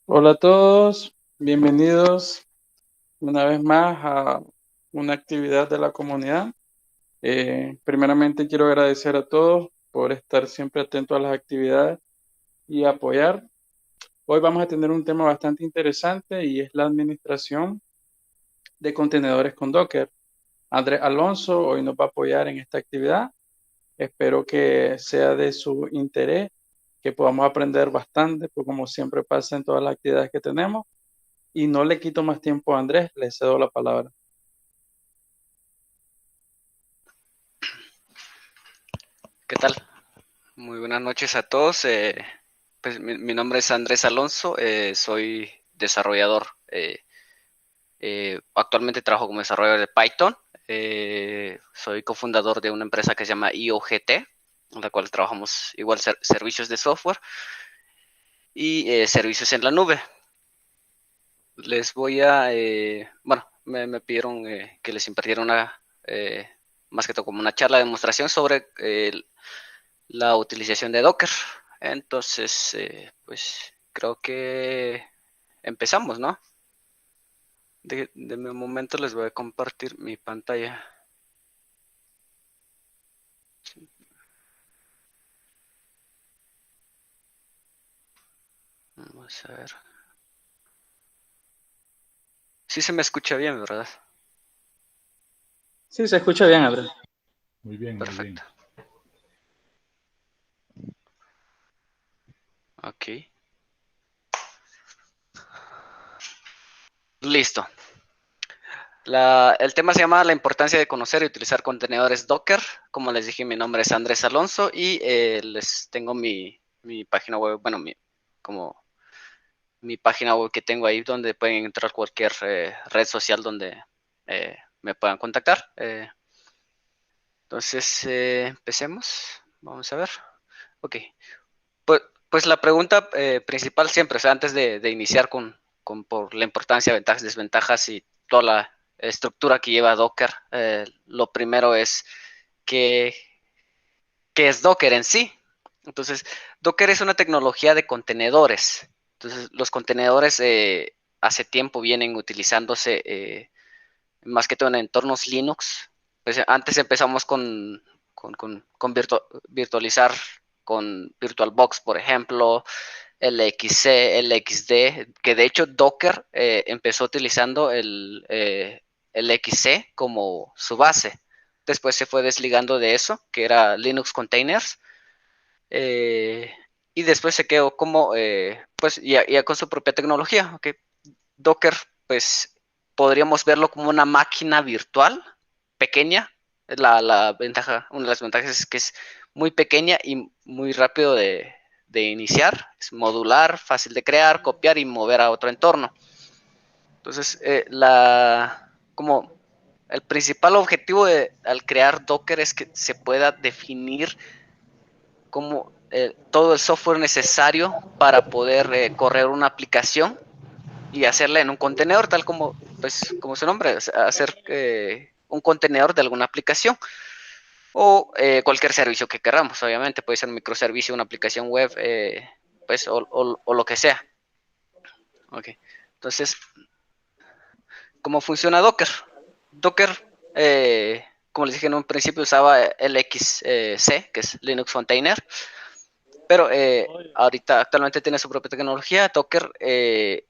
Hola a todos, bienvenidos una vez más a una actividad de la comunidad. Primeramente quiero agradecer a todos por estar siempre atentos a las actividades y apoyar. Hoy vamos a tener un tema bastante interesante y es la administración de contenedores con Docker. Andrés Alonso hoy nos va a apoyar en esta actividad. Espero que sea de su interés, que podamos aprender bastante, pues como siempre pasa en todas las actividades que tenemos. Y no le quito más tiempo a Andrés, le cedo la palabra. ¿Qué tal? Muy buenas noches a todos. Pues mi nombre es Andrés Alonso, soy desarrollador. Actualmente trabajo como desarrollador de Python. Soy cofundador de una empresa que se llama IOGT, en la cual trabajamos igual servicios de software y servicios en la nube. Les voy a, bueno, me pidieron que les impartiera más que todo como una charla de demostración sobre la utilización de Docker. Entonces, pues creo que empezamos, ¿no? De mi momento les voy a compartir mi pantalla. Vamos a ver. Sí se me escucha bien, ¿verdad? Sí, se escucha bien, Andrés. Muy bien, muy bien. Perfecto. Ok. Listo. El tema se llama la importancia de conocer y utilizar contenedores Docker. Como les dije, mi nombre es Andrés Alonso y les tengo mi página web, bueno, como mi página web que tengo ahí donde pueden entrar cualquier red social donde me puedan contactar. Entonces, empecemos. Vamos a ver. Ok. Pues la pregunta principal siempre, o sea, antes de iniciar por la importancia, ventajas, desventajas y toda la estructura que lleva Docker, lo primero es que, qué es Docker en sí. Entonces, Docker es una tecnología de contenedores. Entonces, los contenedores hace tiempo vienen utilizándose más que todo en entornos Linux. Pues antes empezamos con virtualizar con VirtualBox, por ejemplo, LXC, LXD, que de hecho Docker empezó utilizando el LXC como su base. Después se fue desligando de eso, que era Linux Containers, eh, y después se quedó como, pues ya con su propia tecnología. Okay. Docker, pues podríamos verlo como una máquina virtual pequeña. La ventaja, una de las ventajas es que es muy pequeña y muy rápido de iniciar. Es modular, fácil de crear, copiar y mover a otro entorno. Entonces, como el principal objetivo al crear Docker es que se pueda definir como todo el software necesario para poder correr una aplicación y hacerla en un contenedor, tal como, pues, como su nombre, hacer un contenedor de alguna aplicación o cualquier servicio que queramos, obviamente, puede ser un microservicio, una aplicación web, pues, o lo que sea. Okay. Entonces, ¿cómo funciona Docker? Docker, como les dije en un principio, usaba LXC, que es Linux Container, pero ahorita actualmente tiene su propia tecnología. Docker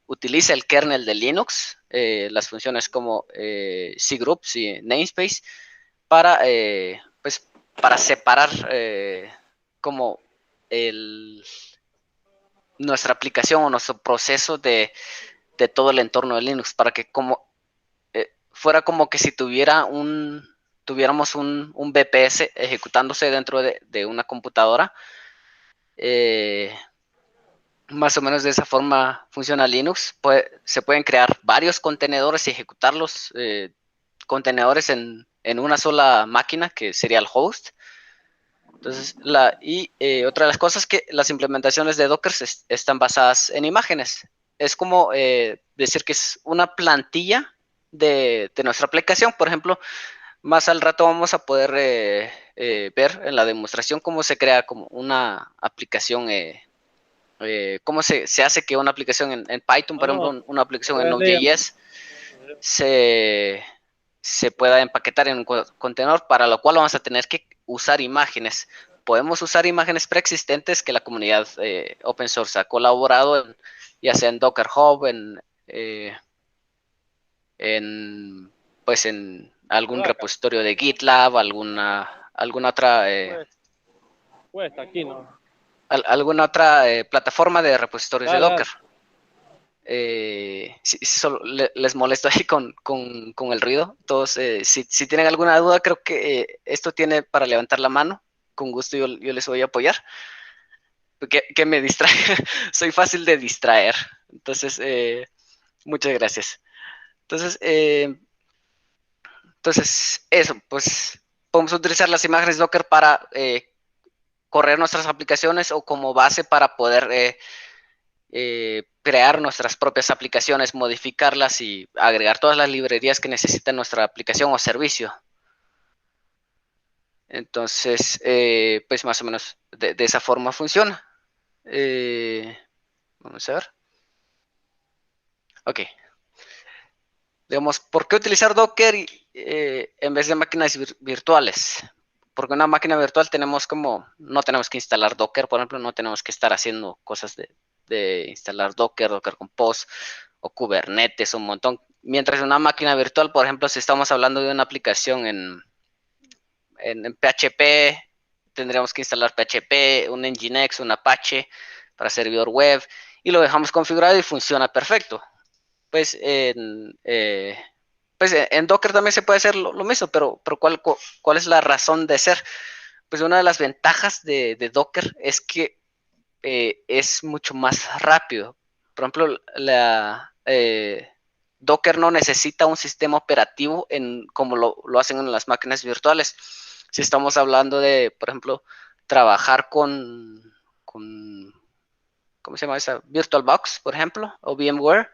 utiliza el kernel de Linux, las funciones como cgroups y namespace para, pues, para separar como el, nuestra aplicación o nuestro proceso de todo el entorno de Linux, para que como fuera como que si tuviéramos un BPS ejecutándose dentro de una computadora. Eh, Más o menos de esa forma funciona Linux. Se pueden crear varios contenedores y ejecutar los contenedores en una sola máquina, que sería el host. Entonces, otra de las cosas es que las implementaciones de Docker están basadas en imágenes. Es como decir que es una plantilla de nuestra aplicación. Por ejemplo, más al rato vamos a poder ver en la demostración cómo se crea como una aplicación cómo se hace que una aplicación en Python, por ejemplo, una aplicación en Verde. Node.js, se pueda empaquetar en un contenedor, para lo cual vamos a tener que usar imágenes. Podemos usar imágenes preexistentes que la comunidad open source ha colaborado, ya sea en Docker Hub, pues en algún repositorio de GitLab, alguna otra Aquí, ¿no? alguna otra plataforma de repositorios de Dale, Docker. dale. Si solo les molesto ahí con el ruido. Todos, si tienen alguna duda, creo que esto tiene para levantar la mano. Con gusto yo les voy a apoyar. Que me distrae. Soy fácil de distraer. Entonces, muchas gracias. Entonces, eso, pues podemos utilizar las imágenes Docker para correr nuestras aplicaciones o como base para poder crear nuestras propias aplicaciones, modificarlas y agregar todas las librerías que necesita nuestra aplicación o servicio. Entonces, pues más o menos de esa forma funciona. Vamos a ver. Ok. Digamos, ¿por qué utilizar Docker en vez de máquinas virtuales? Porque una máquina virtual no tenemos que instalar Docker, por ejemplo, no tenemos que estar haciendo cosas de instalar Docker Compose o Kubernetes, un montón. Mientras una máquina virtual, por ejemplo, si estamos hablando de una aplicación en PHP, tendríamos que instalar PHP, un Nginx, un Apache para servidor web y lo dejamos configurado y funciona perfecto. Pues en Docker también se puede hacer lo mismo, pero ¿cuál es la razón de ser? Pues una de las ventajas de Docker es que es mucho más rápido. Por ejemplo, Docker no necesita un sistema operativo como lo hacen en las máquinas virtuales. Si estamos hablando de, por ejemplo, trabajar con ¿cómo se llama esa? VirtualBox, por ejemplo, o VMware,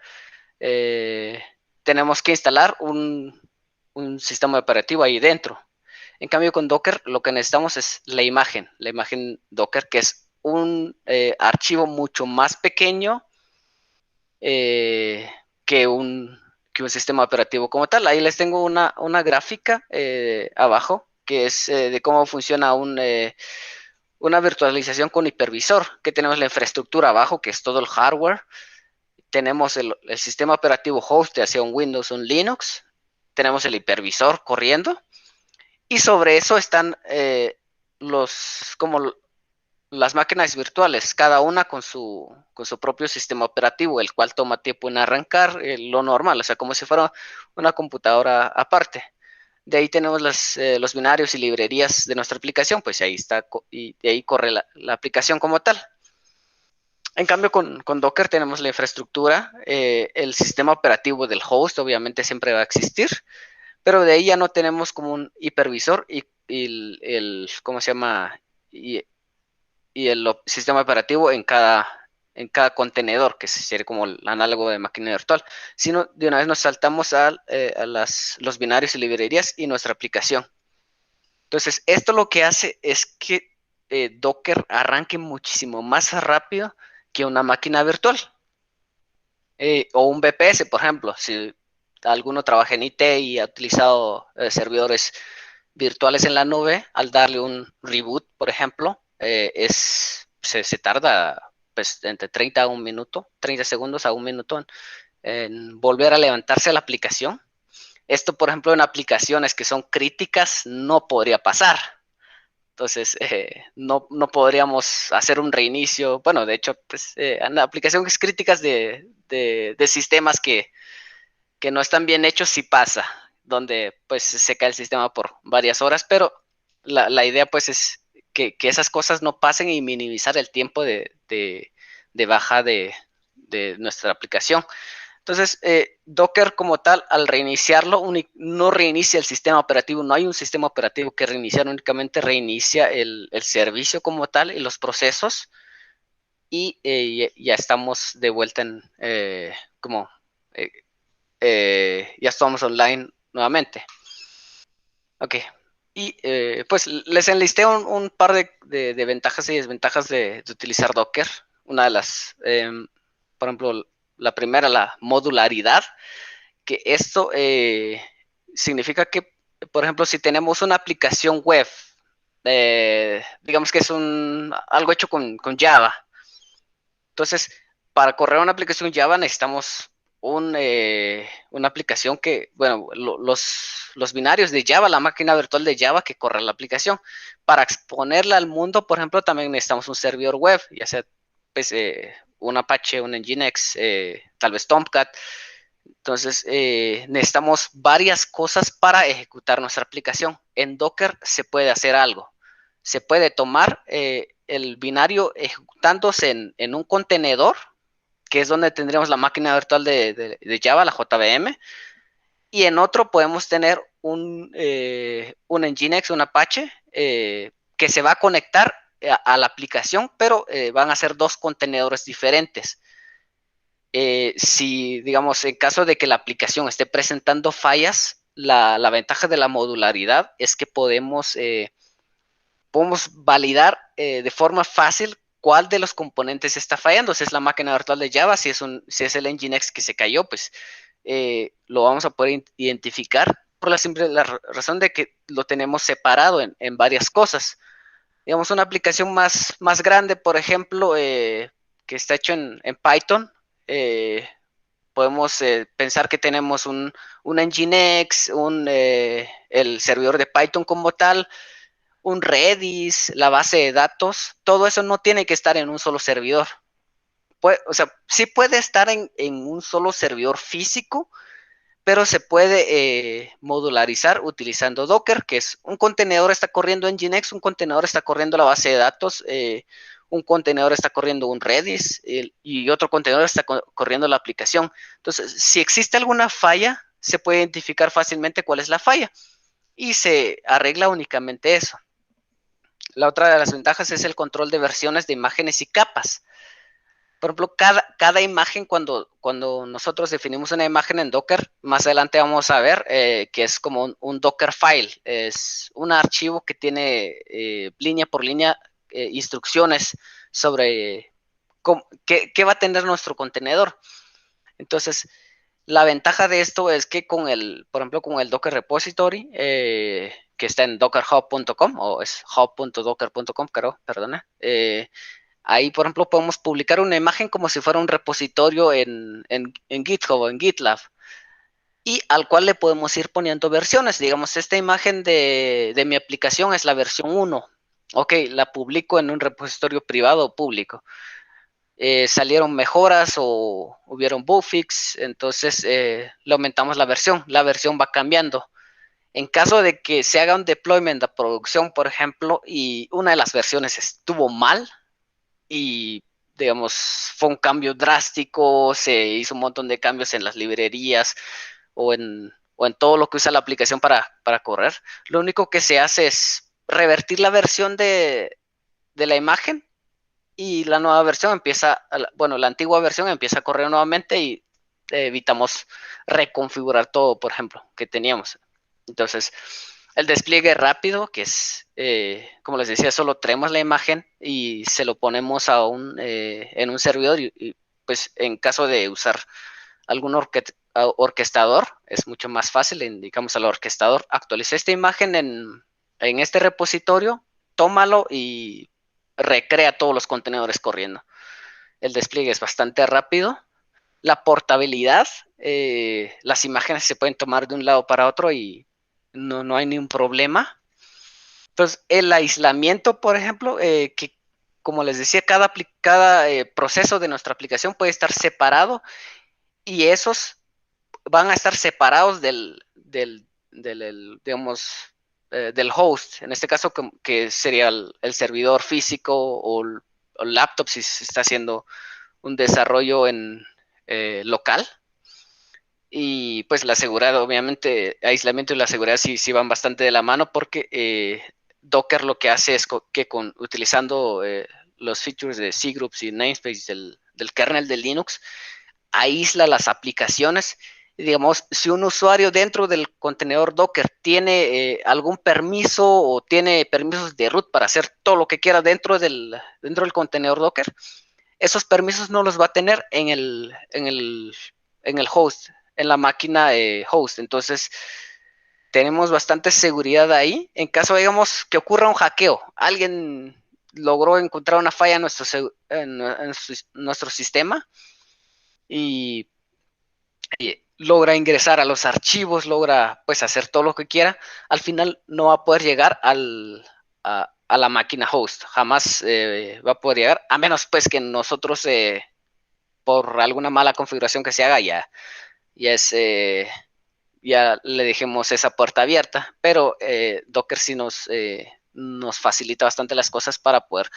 tenemos que instalar un sistema operativo ahí dentro. En cambio, con Docker lo que necesitamos es la imagen Docker, que es un archivo mucho más pequeño que un sistema operativo como tal. Ahí les tengo una gráfica abajo, que es de cómo funciona una virtualización con hipervisor, que tenemos la infraestructura abajo, que es todo el hardware. Tenemos el sistema operativo host, ya sea un Windows o un Linux. Tenemos el hipervisor corriendo. Y sobre eso están como las máquinas virtuales, cada una con su propio sistema operativo, el cual toma tiempo en arrancar, lo normal, o sea, como si fuera una computadora aparte. De ahí tenemos los binarios y librerías de nuestra aplicación, pues ahí está, y de ahí corre la aplicación como tal. En cambio, con Docker tenemos la infraestructura, el sistema operativo del host obviamente siempre va a existir, pero de ahí ya no tenemos como un hipervisor y ¿cómo se llama? Y el sistema operativo en cada contenedor, que sería como el análogo de máquina virtual, sino de una vez nos saltamos a los binarios y librerías y nuestra aplicación. Entonces, esto lo que hace es que Docker arranque muchísimo más rápido que una máquina virtual. O un VPS, por ejemplo, si alguno trabaja en IT y ha utilizado servidores virtuales en la nube, al darle un reboot, por ejemplo, se tarda pues entre 30 a un minuto, 30 segundos a un minuto en volver a levantarse la aplicación. Esto, por ejemplo, en aplicaciones que son críticas no podría pasar. Entonces, no podríamos hacer un reinicio. Bueno, de hecho, pues, en aplicaciones críticas de sistemas que no están bien hechos, sí pasa, donde pues se cae el sistema por varias horas, pero la idea pues es que esas cosas no pasen y minimizar el tiempo de baja de nuestra aplicación. Entonces, Docker como tal, al reiniciarlo, no reinicia el sistema operativo, no hay un sistema operativo que reiniciar, únicamente reinicia el servicio como tal y los procesos y ya estamos de vuelta en ya estamos online nuevamente. Ok. Y pues les enlisté un par de ventajas y desventajas de utilizar Docker. una de las, por ejemplo, la primera, la modularidad, que esto significa que, por ejemplo, si tenemos una aplicación web, digamos que es algo hecho con Java. Entonces, para correr una aplicación Java necesitamos una aplicación que, bueno, los binarios de Java, la máquina virtual de Java que corre la aplicación. Para exponerla al mundo, por ejemplo, también necesitamos un servidor web, ya sea pues, un Apache, un Nginx, tal vez Tomcat. Entonces, necesitamos varias cosas para ejecutar nuestra aplicación. En Docker se puede hacer algo. Se puede tomar el binario ejecutándose en un contenedor, que es donde tendríamos la máquina virtual de Java, la JVM, y en otro podemos tener un Nginx, un Apache, que se va a conectar a la aplicación, pero van a ser dos contenedores diferentes. Si, digamos, en caso de que la aplicación esté presentando fallas, la ventaja de la modularidad es que podemos validar de forma fácil cuál de los componentes está fallando. Si es la máquina virtual de Java, si es el Nginx que se cayó, pues lo vamos a poder identificar por la simple razón de que lo tenemos separado en varias cosas. Digamos, una aplicación más grande, por ejemplo, que está hecho en Python, podemos pensar que tenemos un Nginx, el servidor de Python como tal, un Redis, la base de datos. Todo eso no tiene que estar en un solo servidor. O sea, sí puede estar en un solo servidor físico, pero se puede modularizar utilizando Docker, que es un contenedor está corriendo Nginx, un contenedor está corriendo la base de datos, un contenedor está corriendo un Redis y otro contenedor está corriendo la aplicación. Entonces, si existe alguna falla, se puede identificar fácilmente cuál es la falla y se arregla únicamente eso. La otra de las ventajas es el control de versiones de imágenes y capas. Por ejemplo, cada imagen, cuando nosotros definimos una imagen en Docker, más adelante vamos a ver que es como un Docker file. Es un archivo que tiene línea por línea instrucciones sobre qué va a tener nuestro contenedor. Entonces, la ventaja de esto es que por ejemplo, con el Docker Repository, que está en dockerhub.com, o es hub.docker.com, creo, perdona, ahí, por ejemplo, podemos publicar una imagen como si fuera un repositorio en GitHub o en GitLab, y al cual le podemos ir poniendo versiones. Digamos, esta imagen de mi aplicación es la versión 1. Ok, la publico en un repositorio privado o público. Salieron mejoras o hubieron bug fix, entonces le aumentamos la versión va cambiando. En caso de que se haga un deployment a producción, por ejemplo, y una de las versiones estuvo mal y, digamos, fue un cambio drástico, se hizo un montón de cambios en las librerías o en todo lo que usa la aplicación para correr, lo único que se hace es revertir la versión de la imagen y la nueva versión la antigua versión empieza a correr nuevamente y evitamos reconfigurar todo, por ejemplo, que teníamos. Entonces, el despliegue rápido, que es, como les decía, solo traemos la imagen y se lo ponemos en un servidor y pues en caso de usar algún orquestador, es mucho más fácil. Le indicamos al orquestador, actualiza esta imagen en este repositorio, tómalo y recrea todos los contenedores corriendo. El despliegue es bastante rápido. La portabilidad, las imágenes se pueden tomar de un lado para otro y no hay ningún problema. Entonces, el aislamiento, por ejemplo, que como les decía, cada proceso de nuestra aplicación puede estar separado y esos van a estar separados digamos, del host, en este caso que sería el servidor físico o el laptop si se está haciendo un desarrollo local. Y pues la seguridad, obviamente, aislamiento y la seguridad sí van bastante de la mano porque Docker lo que hace es que utilizando los features de cgroups y namespace del kernel de Linux, aísla las aplicaciones. Digamos, si un usuario dentro del contenedor Docker tiene algún permiso o tiene permisos de root para hacer todo lo que quiera dentro del contenedor Docker, esos permisos no los va a tener en el host, en la máquina host. Entonces, tenemos bastante seguridad ahí. En caso, digamos, que ocurra un hackeo, alguien logró encontrar una falla en nuestro sistema y logra ingresar a los archivos, logra pues hacer todo lo que quiera, al final no va a poder llegar a la máquina host, jamás va a poder llegar, a menos pues que nosotros por alguna mala configuración que se haga ya le dejemos esa puerta abierta, pero Docker sí nos facilita bastante las cosas para poder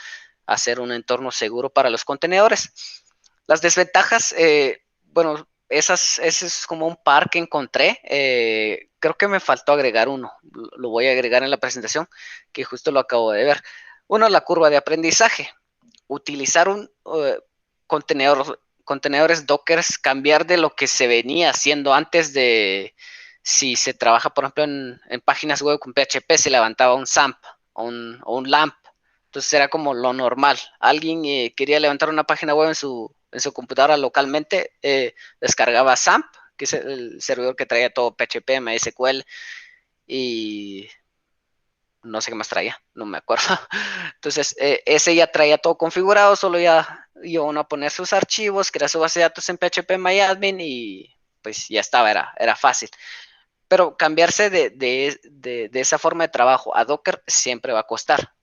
hacer un entorno seguro para los contenedores. Las desventajas, bueno, ese es como un par que encontré. Creo que me faltó agregar uno. Lo voy a agregar en la presentación, que justo lo acabo de ver. Uno, la curva de aprendizaje. Utilizar un contenedores Docker, cambiar de lo que se venía haciendo antes de, si se trabaja, por ejemplo, en páginas web con PHP, se levantaba un SAMP o un LAMP. Entonces era como lo normal. Alguien quería levantar una página web en su computadora localmente, descargaba SAMP, que es el servidor que traía todo PHP, MySQL y no sé qué más traía, no me acuerdo. Entonces ese ya traía todo configurado, solo ya iban a poner sus archivos, crear su base de datos en PHPMyAdmin y pues ya estaba, era fácil. Pero cambiarse de esa forma de trabajo a Docker siempre va a costar.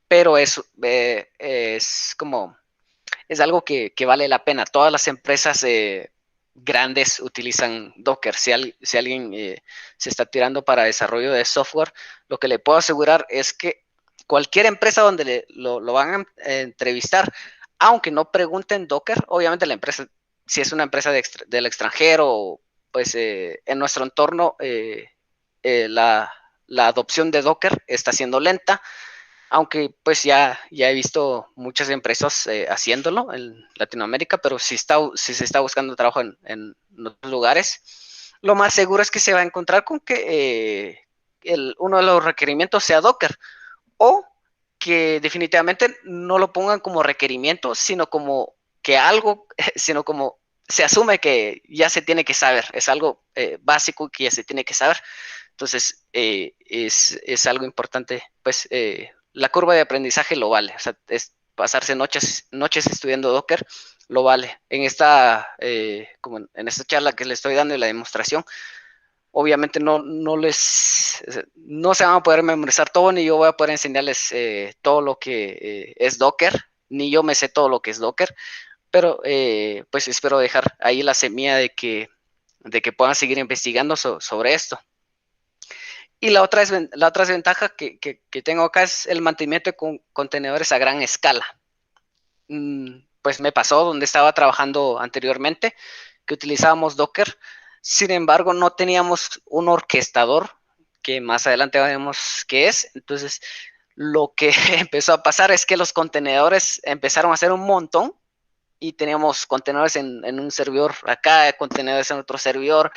Pero es como, es algo que vale la pena. Todas las empresas grandes utilizan Docker. Si alguien se está tirando para desarrollo de software, lo que le puedo asegurar es que cualquier empresa donde lo van a entrevistar, aunque no pregunten Docker, obviamente la empresa, si es una empresa del extranjero, pues en nuestro entorno la adopción de Docker está siendo lenta, aunque pues ya he visto muchas empresas haciéndolo en Latinoamérica, pero si se está buscando trabajo en otros lugares, lo más seguro es que se va a encontrar con que uno de los requerimientos sea Docker, o que definitivamente no lo pongan como requerimiento, sino como que algo, sino como se asume que ya se tiene que saber, es algo básico que ya se tiene que saber. Entonces, es algo importante, pues la curva de aprendizaje lo vale, o sea, es pasarse noches estudiando Docker, lo vale. En como en esta charla que les estoy dando y la demostración, obviamente no se van a poder memorizar todo, ni yo voy a poder enseñarles todo lo que es Docker, ni yo me sé todo lo que es Docker, pero pues espero dejar ahí la semilla de que puedan seguir investigando sobre esto. Y la otra desventaja que tengo acá es el mantenimiento de contenedores a gran escala. Pues me pasó donde estaba trabajando anteriormente, que utilizábamos Docker. Sin embargo, no teníamos un orquestador, que más adelante veremos qué es. Entonces, lo que empezó a pasar es que los contenedores empezaron a ser un montón y teníamos contenedores en un servidor acá, contenedores en otro servidor,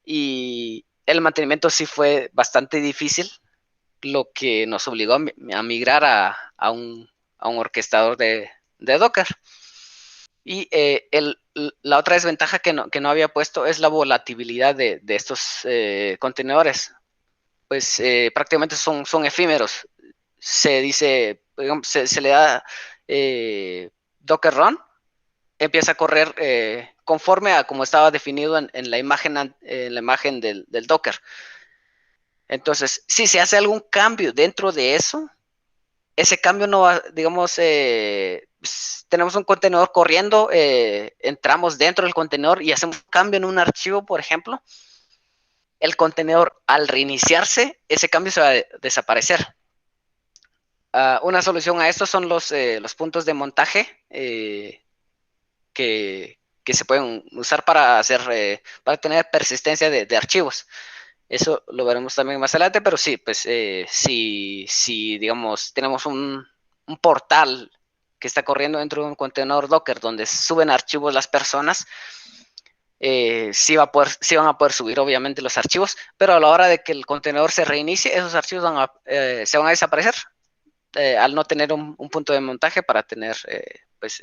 y el mantenimiento sí fue bastante difícil, lo que nos obligó a migrar a un orquestador de Docker. Y la otra desventaja que no había puesto es la volatilidad de estos contenedores. Pues prácticamente son efímeros. Se dice, digamos, se le da Docker Run, empieza a correr conforme a como estaba definido en la imagen del Docker. Entonces, si se hace algún cambio dentro de eso, ese cambio no va, digamos, tenemos un contenedor corriendo, entramos dentro del contenedor y hacemos un cambio en un archivo, por ejemplo, el contenedor al reiniciarse, ese cambio se va a desaparecer. Una solución a esto son los puntos de montaje que se pueden usar para tener persistencia de archivos. Eso lo veremos también más adelante, pero sí, pues si digamos, tenemos un portal que está corriendo dentro de un contenedor Docker donde suben archivos las personas, sí van a poder subir obviamente los archivos, pero a la hora de que el contenedor se reinicie, esos archivos se van a desaparecer al no tener un punto de montaje para tener pues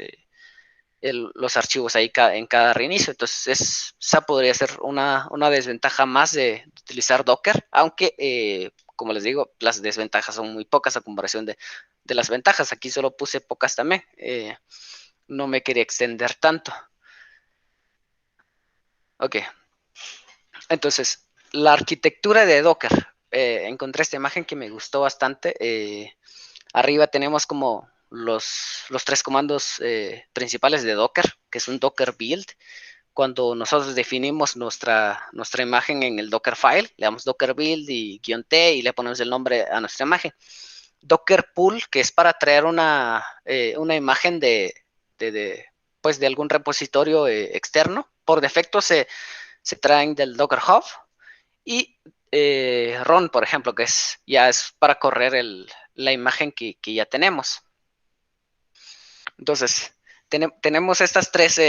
los archivos ahí en cada reinicio. Entonces, esa podría ser una desventaja más de utilizar Docker, aunque, como les digo, las desventajas son muy pocas a comparación de las ventajas. Aquí solo puse pocas también. No me quería extender tanto. Ok. Entonces, la arquitectura de Docker. Encontré esta imagen que me gustó bastante. Arriba tenemos como los 3 comandos principales de Docker, que es un Docker build. Cuando nosotros definimos nuestra imagen en el Dockerfile, le damos Docker build y -t y le ponemos el nombre a nuestra imagen. Docker pull, que es para traer una imagen de algún repositorio externo. Por defecto se traen del Docker Hub. Y run, por ejemplo, que ya es para correr la imagen que ya tenemos. Entonces, tenemos estas tres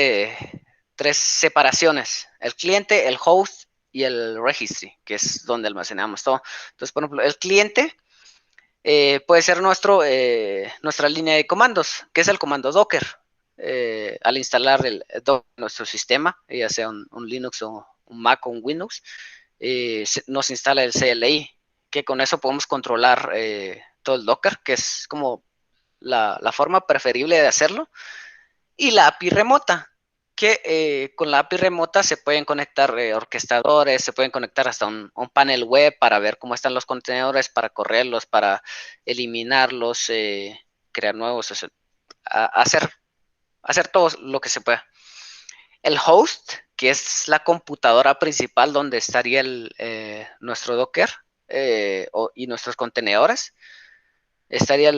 separaciones: el cliente, el host y el registry, que es donde almacenamos todo. Entonces, por ejemplo, el cliente puede ser nuestra línea de comandos, que es el comando Docker. Al instalar nuestro sistema, ya sea un Linux o un Mac o un Windows, nos instala el CLI, que con eso podemos controlar todo el Docker, que es como la forma preferible de hacerlo. Y la API remota, que con la API remota se pueden conectar orquestadores, se pueden conectar hasta un panel web para ver cómo están los contenedores, para correrlos, para eliminarlos, crear nuevos, hacer todo lo que se pueda. El host, que es la computadora principal donde estaría nuestro Docker y nuestros contenedores. Estaría,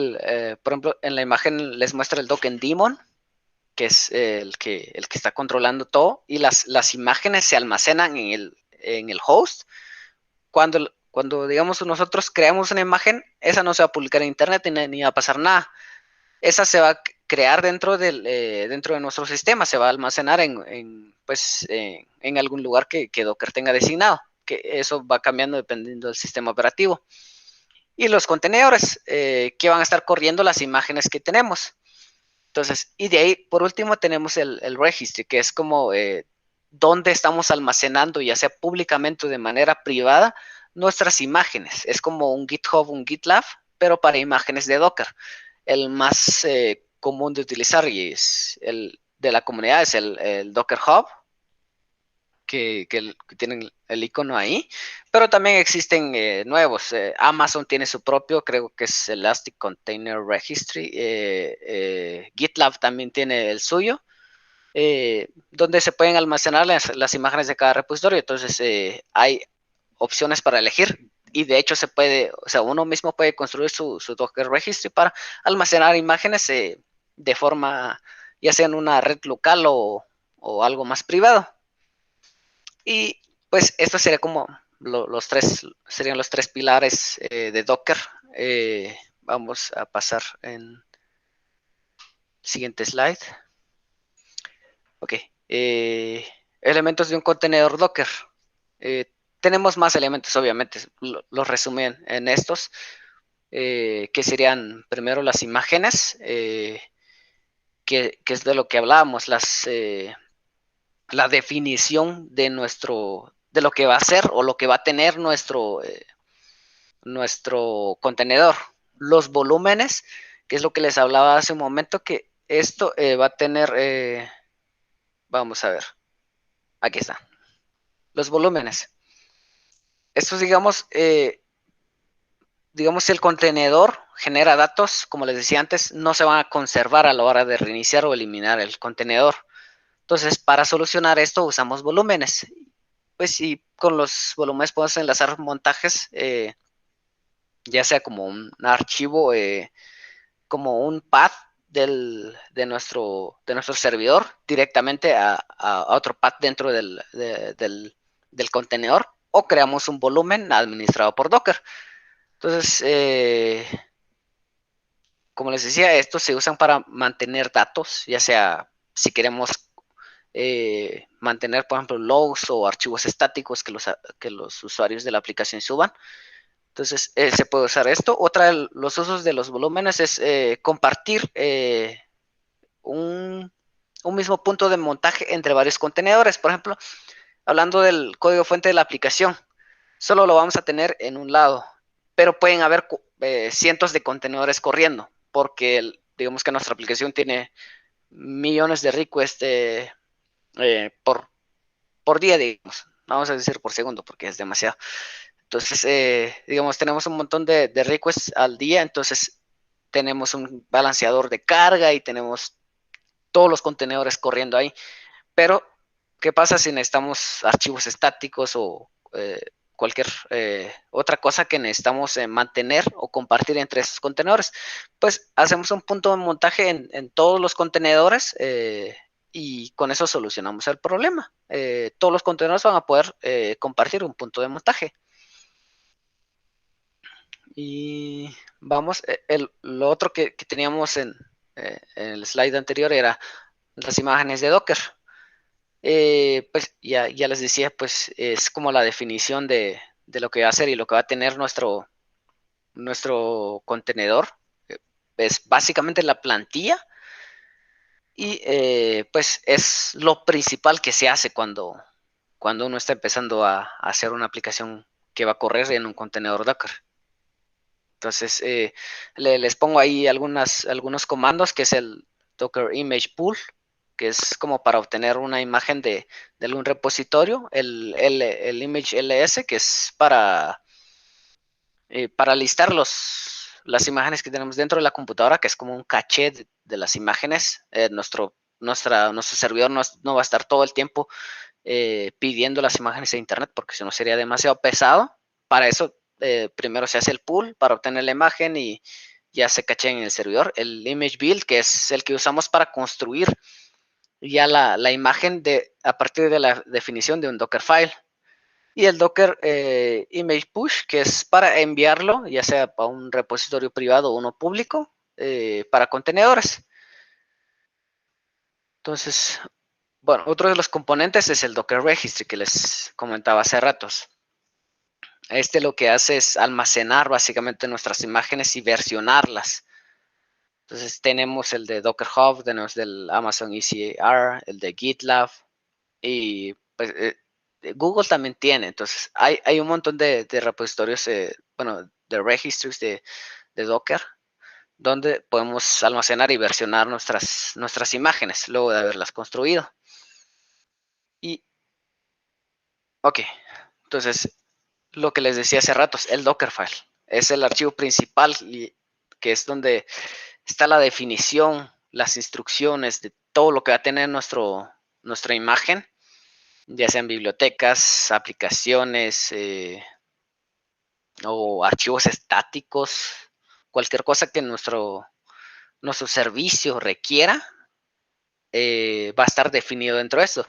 por ejemplo, en la imagen les muestra el Docker Daemon, que es el que está controlando todo, y las imágenes se almacenan en el host. Cuando digamos nosotros creamos una imagen, esa no se va a publicar en internet ni va a pasar nada. Esa se va a crear dentro de nuestro sistema, se va a almacenar en algún lugar que Docker tenga designado, que eso va cambiando dependiendo del sistema operativo. Y los contenedores que van a estar corriendo las imágenes que tenemos. Entonces, y de ahí, por último, tenemos el registry, que es como donde estamos almacenando, ya sea públicamente o de manera privada, nuestras imágenes. Es como un GitHub, un GitLab, pero para imágenes de Docker. El más común de utilizar y es el de la comunidad es el Docker Hub, que tienen el icono ahí, pero también existen nuevos. Amazon tiene su propio, creo que es Elastic Container Registry. GitLab también tiene el suyo, donde se pueden almacenar las imágenes de cada repositorio. Entonces hay opciones para elegir, y de hecho uno mismo puede construir su Docker Registry para almacenar imágenes de forma, ya sea en una red local o algo más privado. Y pues esto sería como serían los tres pilares de Docker. Vamos a pasar en siguiente slide. Ok. Elementos de un contenedor Docker. Tenemos más elementos, obviamente. Los resumen en estos, que serían primero las imágenes, que es de lo que hablábamos, la definición de lo que va a ser o lo que va a tener nuestro contenedor. Los volúmenes, que es lo que les hablaba hace un momento, que esto va a tener, vamos a ver, aquí está, los volúmenes. Estos, digamos, si el contenedor genera datos, como les decía antes, no se van a conservar a la hora de reiniciar o eliminar el contenedor. Entonces, para solucionar esto usamos volúmenes. Pues sí, con los volúmenes podemos enlazar montajes, ya sea como un archivo, como un path de nuestro servidor directamente a otro path dentro del contenedor, o creamos un volumen administrado por Docker. Entonces, como les decía, estos se usan para mantener datos, ya sea si queremos mantener, por ejemplo, logs o archivos estáticos que los usuarios de la aplicación suban. Entonces, se puede usar esto. Otra de los usos de los volúmenes es compartir un mismo punto de montaje entre varios contenedores. Por ejemplo, hablando del código fuente de la aplicación, solo lo vamos a tener en un lado, pero pueden haber cientos de contenedores corriendo, porque digamos que nuestra aplicación tiene millones de requests por día, digamos. Vamos a decir por segundo, porque es demasiado. Entonces, digamos, tenemos un montón de requests al día, entonces tenemos un balanceador de carga y tenemos todos los contenedores corriendo ahí. Pero, ¿qué pasa si necesitamos archivos estáticos o cualquier otra cosa que necesitamos mantener o compartir entre esos contenedores? Pues hacemos un punto de montaje en todos los contenedores y con eso solucionamos el problema. Todos los contenedores van a poder compartir un punto de montaje. Y vamos, lo otro que teníamos en el slide anterior era las imágenes de Docker. Pues ya les decía, pues es como la definición de lo que va a ser y lo que va a tener nuestro contenedor. Es básicamente la plantilla y pues es lo principal que se hace cuando uno está empezando a hacer una aplicación que va a correr en un contenedor Docker. Entonces, les pongo ahí algunos comandos, que es el Docker Image Pool, que es como para obtener una imagen de algún repositorio, el Image LS, que es para listar las imágenes que tenemos dentro de la computadora, que es como un caché de las imágenes. Nuestro servidor no va a estar todo el tiempo pidiendo las imágenes de internet, porque si no sería demasiado pesado. Para eso primero se hace el pool para obtener la imagen y ya se caché en el servidor. El image build, que es el que usamos para construir ya la imagen a partir de la definición de un Dockerfile. Y el Docker Image Push, que es para enviarlo, ya sea para un repositorio privado o uno público, para contenedores. Entonces, bueno, otro de los componentes es el Docker Registry, que les comentaba hace ratos. Lo que hace es almacenar básicamente nuestras imágenes y versionarlas. Entonces tenemos el de Docker Hub, tenemos del Amazon ECR, el de GitLab y pues Google también tiene. Entonces hay un montón de repositorios, bueno, de registries de Docker, donde podemos almacenar y versionar nuestras imágenes luego de haberlas construido. Y, ok, entonces lo que les decía hace rato, el Dockerfile es el archivo principal, que es donde está la definición, las instrucciones de todo lo que va a tener nuestra imagen, ya sean bibliotecas, aplicaciones o archivos estáticos, cualquier cosa que nuestro servicio requiera, va a estar definido dentro de eso.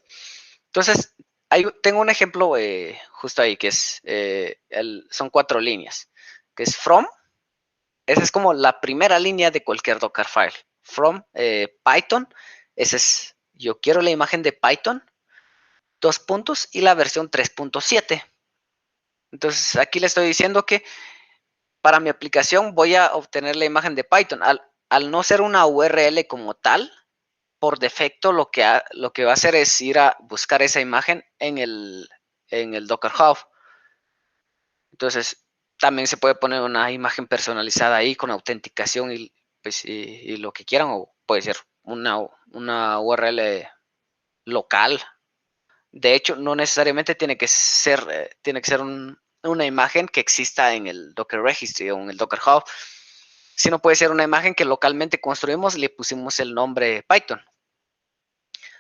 Entonces, tengo un ejemplo justo ahí, que es son 4 líneas, que es from. Esa es como la primera línea de cualquier Dockerfile. From Python, ese es, yo quiero la imagen de Python, 2 puntos, y la versión 3.7. Entonces, aquí le estoy diciendo que para mi aplicación voy a obtener la imagen de Python. Al no ser una URL como tal, por defecto lo que va a hacer es ir a buscar esa imagen en el Docker Hub. Entonces, también se puede poner una imagen personalizada ahí con autenticación y, pues, y lo que quieran, o puede ser una URL local. De hecho, no necesariamente tiene que ser una imagen que exista en el Docker Registry o en el Docker Hub, sino puede ser una imagen que localmente construimos y le pusimos el nombre Python.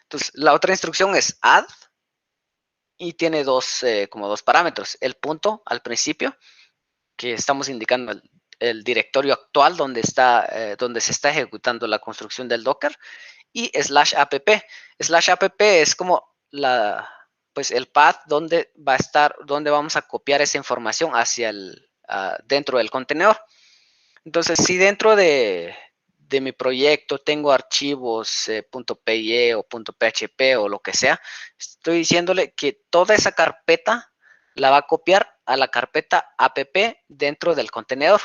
Entonces, la otra instrucción es add y tiene como dos parámetros. El punto al principio, que estamos indicando el directorio actual donde se está ejecutando la construcción del Docker, y /app. /app es como el path donde vamos a copiar esa información hacia dentro del contenedor. Entonces, si dentro de mi proyecto tengo archivos .py o .php o lo que sea, estoy diciéndole que toda esa carpeta la va a copiar a la carpeta app dentro del contenedor.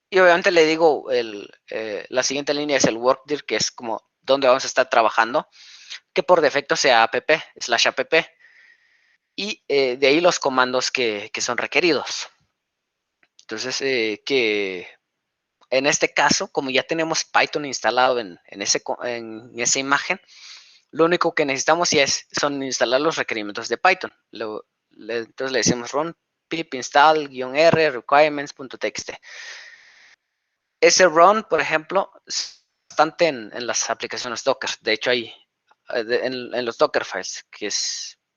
Y obviamente le digo, la siguiente línea es el workdir, que es como donde vamos a estar trabajando, que por defecto sea app/app, y de ahí los comandos que son requeridos. Entonces, que en este caso, como ya tenemos Python instalado en esa imagen, lo único que necesitamos son instalar los requerimientos de Python. Entonces le decimos run pip install -r requirements.txt. Ese run, por ejemplo, es bastante en las aplicaciones Docker. De hecho, en los Docker files,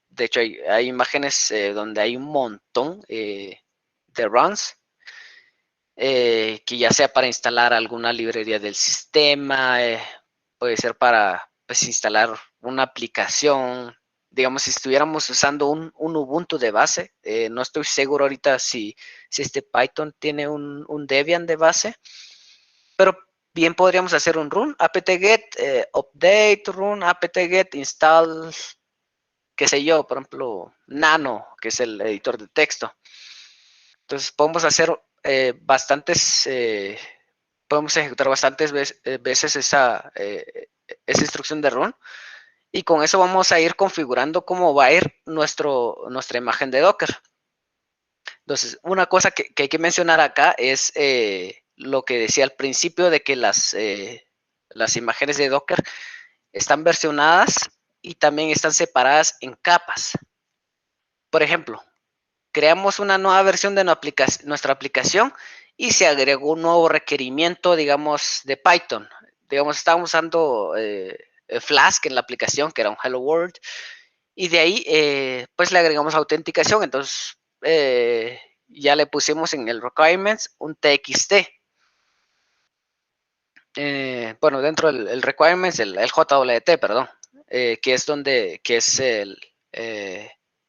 de hecho, hay imágenes donde hay un montón de runs, que ya sea para instalar alguna librería del sistema, puede ser para pues, instalar una aplicación. Digamos, si estuviéramos usando un Ubuntu de base, no estoy seguro ahorita si este Python tiene un Debian de base, pero bien podríamos hacer un run apt-get update, run apt-get install, qué sé yo, por ejemplo, Nano, que es el editor de texto. Entonces podemos hacer podemos ejecutar bastantes veces esa instrucción de run, y con eso vamos a ir configurando cómo va a ir nuestra imagen de Docker. Entonces, una cosa que hay que mencionar acá es lo que decía al principio de que las imágenes de Docker están versionadas y también están separadas en capas. Por ejemplo, creamos una nueva versión de nuestra aplicación y se agregó un nuevo requerimiento, digamos, de Python. Digamos, estábamos usando Flask en la aplicación, que era un Hello World, y de ahí, pues le agregamos autenticación. Entonces, ya le pusimos en el requirements un TXT. Bueno, dentro del requirements, el JWT, perdón, que es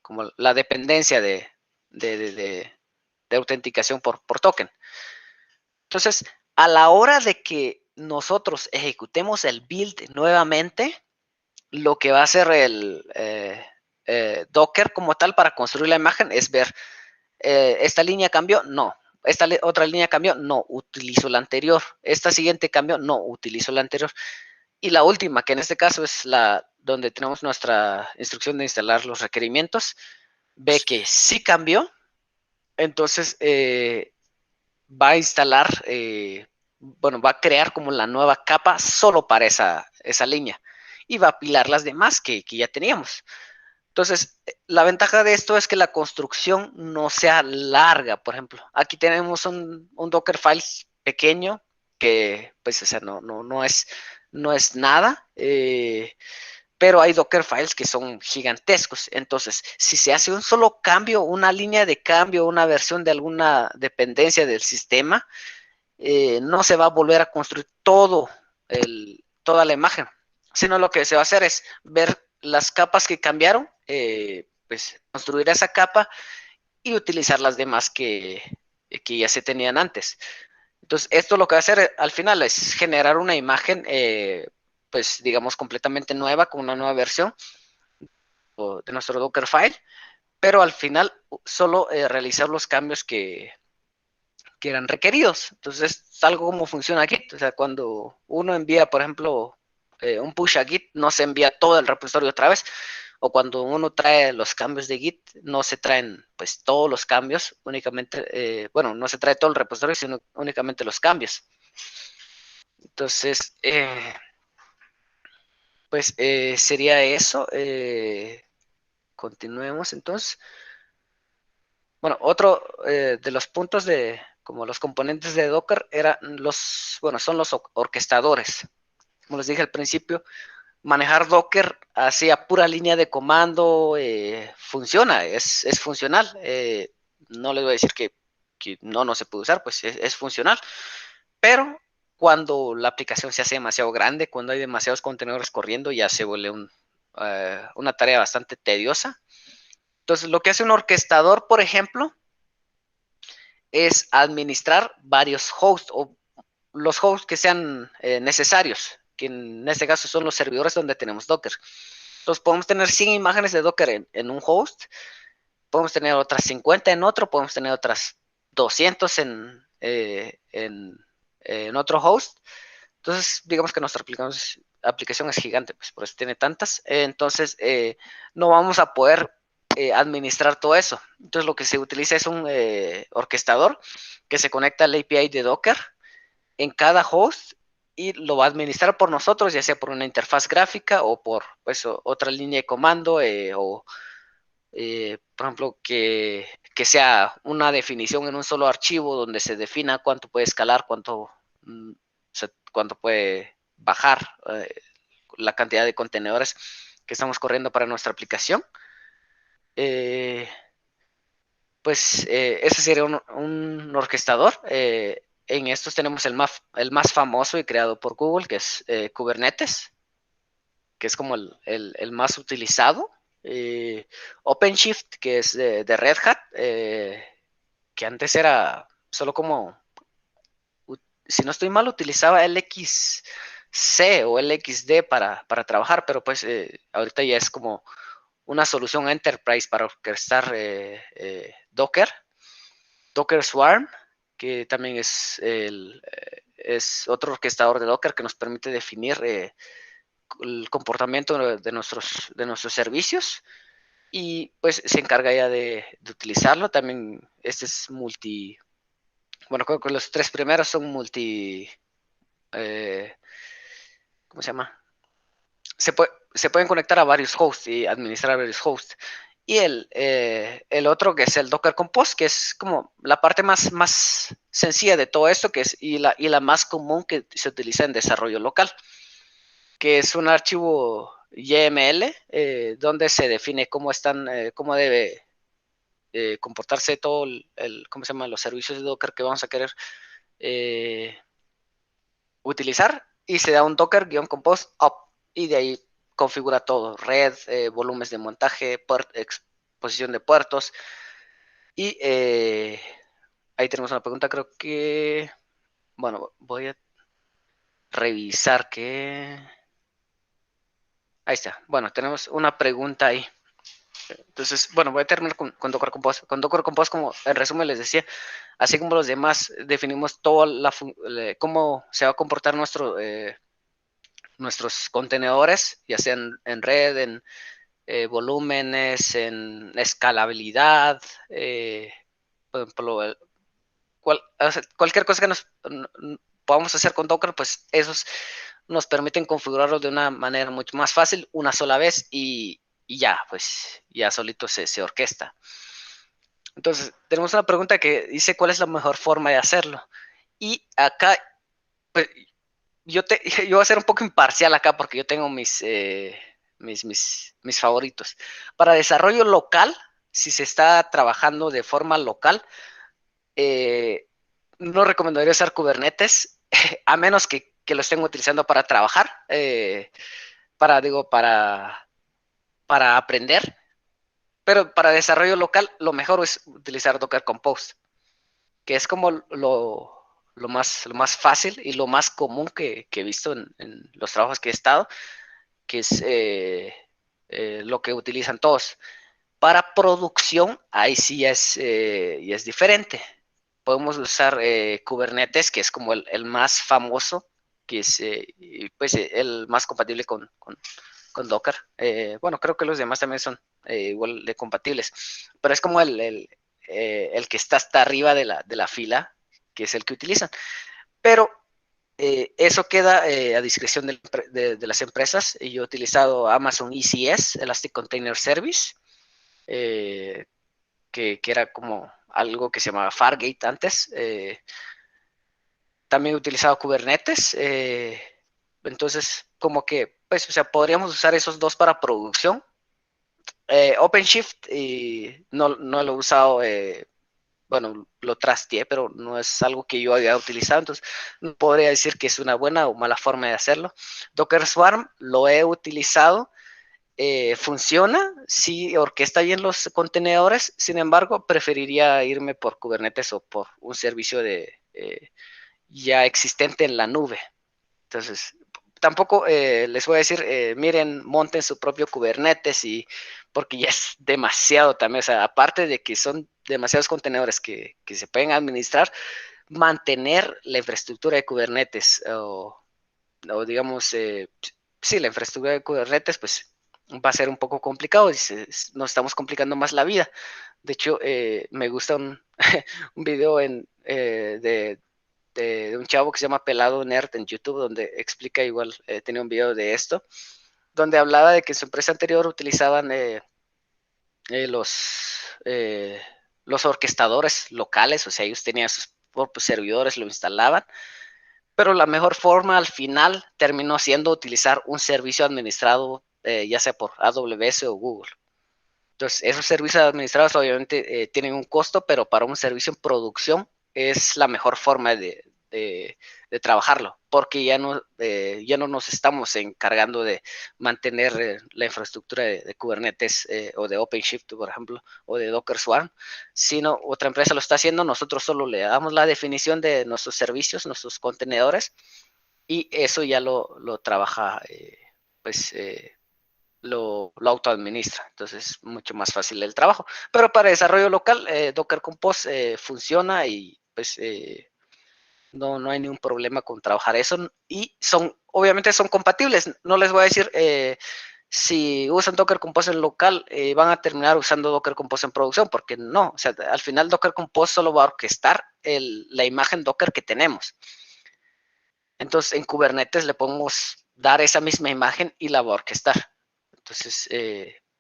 como la dependencia de autenticación por token. Entonces, a la hora de que nosotros ejecutemos el build nuevamente, lo que va a hacer el Docker como tal para construir la imagen es ver, esta línea cambió, no. Esta otra línea cambió, no, utilizo la anterior. Esta siguiente cambió, no, utilizo la anterior. Y la última, que en este caso es donde tenemos nuestra instrucción de instalar los requerimientos, ve que sí cambió, entonces va a instalar, va a crear como la nueva capa solo para esa línea, y va a apilar las demás que ya teníamos. Entonces, la ventaja de esto es que la construcción no sea larga. Por ejemplo, aquí tenemos un Dockerfile pequeño que, pues, o sea, no es nada, pero hay Dockerfiles que son gigantescos. Entonces, si se hace un solo cambio, una línea de cambio, una versión de alguna dependencia del sistema, no se va a volver a construir toda la imagen, sino lo que se va a hacer es ver las capas que cambiaron, pues construir esa capa y utilizar las demás que ya se tenían antes. Entonces, esto lo que va a hacer al final es generar una imagen, pues digamos, completamente nueva, con una nueva versión de nuestro Dockerfile, pero al final solo realizar los cambios que eran requeridos. Entonces, es algo como funciona Git. O sea, cuando uno envía, por ejemplo, un push a Git, no se envía todo el repositorio otra vez. O cuando uno trae los cambios de Git, no se traen pues todos los cambios, únicamente, no se trae todo el repositorio, sino únicamente los cambios. Entonces, pues sería eso. Continuemos entonces. Bueno, otro de los puntos como los componentes de Docker son los orquestadores. Como les dije al principio, manejar Docker así a pura línea de comando funciona, es funcional. No les voy a decir que no se puede usar, pues es funcional. Pero cuando la aplicación se hace demasiado grande, cuando hay demasiados contenedores corriendo, ya se vuelve una tarea bastante tediosa. Entonces, lo que hace un orquestador, por ejemplo, es administrar varios hosts o los hosts que sean necesarios, que en este caso son los servidores donde tenemos Docker. Entonces, podemos tener 100 imágenes de Docker en un host, podemos tener otras 50 en otro, podemos tener otras 200 en otro host. Entonces, digamos que nuestra aplicación es gigante, pues por eso tiene tantas. Entonces, no vamos a poder administrar todo eso. Entonces, lo que se utiliza es un orquestador que se conecta al API de Docker en cada host y lo va a administrar por nosotros, ya sea por una interfaz gráfica o por pues, otra línea de comando o por ejemplo, que sea una definición en un solo archivo donde se defina cuánto puede escalar, cuánto puede bajar la cantidad de contenedores que estamos corriendo para nuestra aplicación. Pues ese sería un orquestador. En estos tenemos el más famoso y creado por Google, que es Kubernetes, que es como el más utilizado. OpenShift, que es de Red Hat, que antes era solo como, si no estoy mal, utilizaba LXC o LXD para trabajar, pero pues ahorita ya es como una solución enterprise para orquestar Docker. Docker Swarm, que también es otro orquestador de Docker que nos permite definir el comportamiento de nuestros servicios y pues se encarga ya de utilizarlo. También este es bueno, creo que los 3 primeros son ¿cómo se llama? Se pueden conectar a varios hosts y administrar varios hosts. Y el otro que es el Docker Compose, que es como la parte más sencilla de todo esto, que es y la más común que se utiliza en desarrollo local, que es un archivo YML donde se define cómo debe comportarse todo ¿cómo se llama? Los servicios de Docker que vamos a querer utilizar y se da un docker-compose up y de ahí configura todo, red, volúmenes de montaje, exposición de puertos y ahí tenemos una pregunta, creo que, bueno, voy a revisar que, ahí está, bueno, tenemos una pregunta ahí. Entonces, bueno, voy a terminar con Docker Compose. Con Docker Compose, como en resumen les decía, así como los demás, definimos cómo se va a comportar nuestros contenedores, ya sean en red, en volúmenes, en escalabilidad, por ejemplo, cualquier cosa que podamos hacer con Docker, pues esos nos permiten configurarlo de una manera mucho más fácil, una sola vez y ya, pues ya solito se orquesta. Entonces, tenemos una pregunta que dice cuál es la mejor forma de hacerlo. Y acá, pues, yo voy a ser un poco imparcial acá porque yo tengo mis favoritos. Para desarrollo local, si se está trabajando de forma local, no recomendaría usar Kubernetes, a menos que lo estén utilizando para trabajar, para aprender. Pero para desarrollo local, lo mejor es utilizar Docker Compose, que es como lo más fácil y lo más común que he visto en los trabajos que he estado, que es lo que utilizan todos. Para producción, ahí sí ya es diferente. Podemos usar Kubernetes, que es como el más famoso, que es pues, el más compatible con Docker. Bueno, creo que los demás también son igual de compatibles, pero es como el que está hasta arriba de la fila, que es el que utilizan. Pero eso queda a discreción de las empresas. Yo he utilizado Amazon ECS, Elastic Container Service, que era como algo que se llamaba Fargate antes. También he utilizado Kubernetes. Entonces, como que, pues, o sea, podríamos usar esos dos para producción. OpenShift no lo he usado, bueno, lo trasteé, pero no es algo que yo haya utilizado, entonces no podría decir que es una buena o mala forma de hacerlo. Docker Swarm lo he utilizado, funciona, sí orquesta bien los contenedores, sin embargo, preferiría irme por Kubernetes o por un servicio ya existente en la nube. Entonces, tampoco les voy a decir, miren, monten su propio Kubernetes porque ya es demasiado también, o sea, aparte de que son demasiados contenedores que se pueden administrar, mantener la infraestructura de Kubernetes o digamos, sí, la infraestructura de Kubernetes, pues va a ser un poco complicado y nos estamos complicando más la vida. De hecho, me gusta un video de un chavo que se llama Pelado Nerd en YouTube, donde explica igual, tenía un video de esto, donde hablaba de que en su empresa anterior utilizaban los orquestadores locales, o sea, ellos tenían sus propios servidores, lo instalaban, pero la mejor forma al final terminó siendo utilizar un servicio administrado, ya sea por AWS o Google. Entonces, esos servicios administrados obviamente tienen un costo, pero para un servicio en producción es la mejor forma de trabajarlo, porque ya no nos estamos encargando de mantener la infraestructura de Kubernetes o de OpenShift, por ejemplo, o de Docker Swarm, sino otra empresa lo está haciendo, nosotros solo le damos la definición de nuestros servicios, nuestros contenedores, y eso ya lo trabaja, pues, lo autoadministra, entonces es mucho más fácil el trabajo. Pero para desarrollo local, Docker Compose funciona y pues no hay ningún problema con trabajar eso. Y obviamente son compatibles. No les voy a decir si usan Docker Compose en local, van a terminar usando Docker Compose en producción, porque no. O sea, al final Docker Compose solo va a orquestar la imagen Docker que tenemos. Entonces en Kubernetes le podemos dar esa misma imagen y la va a orquestar. Entonces,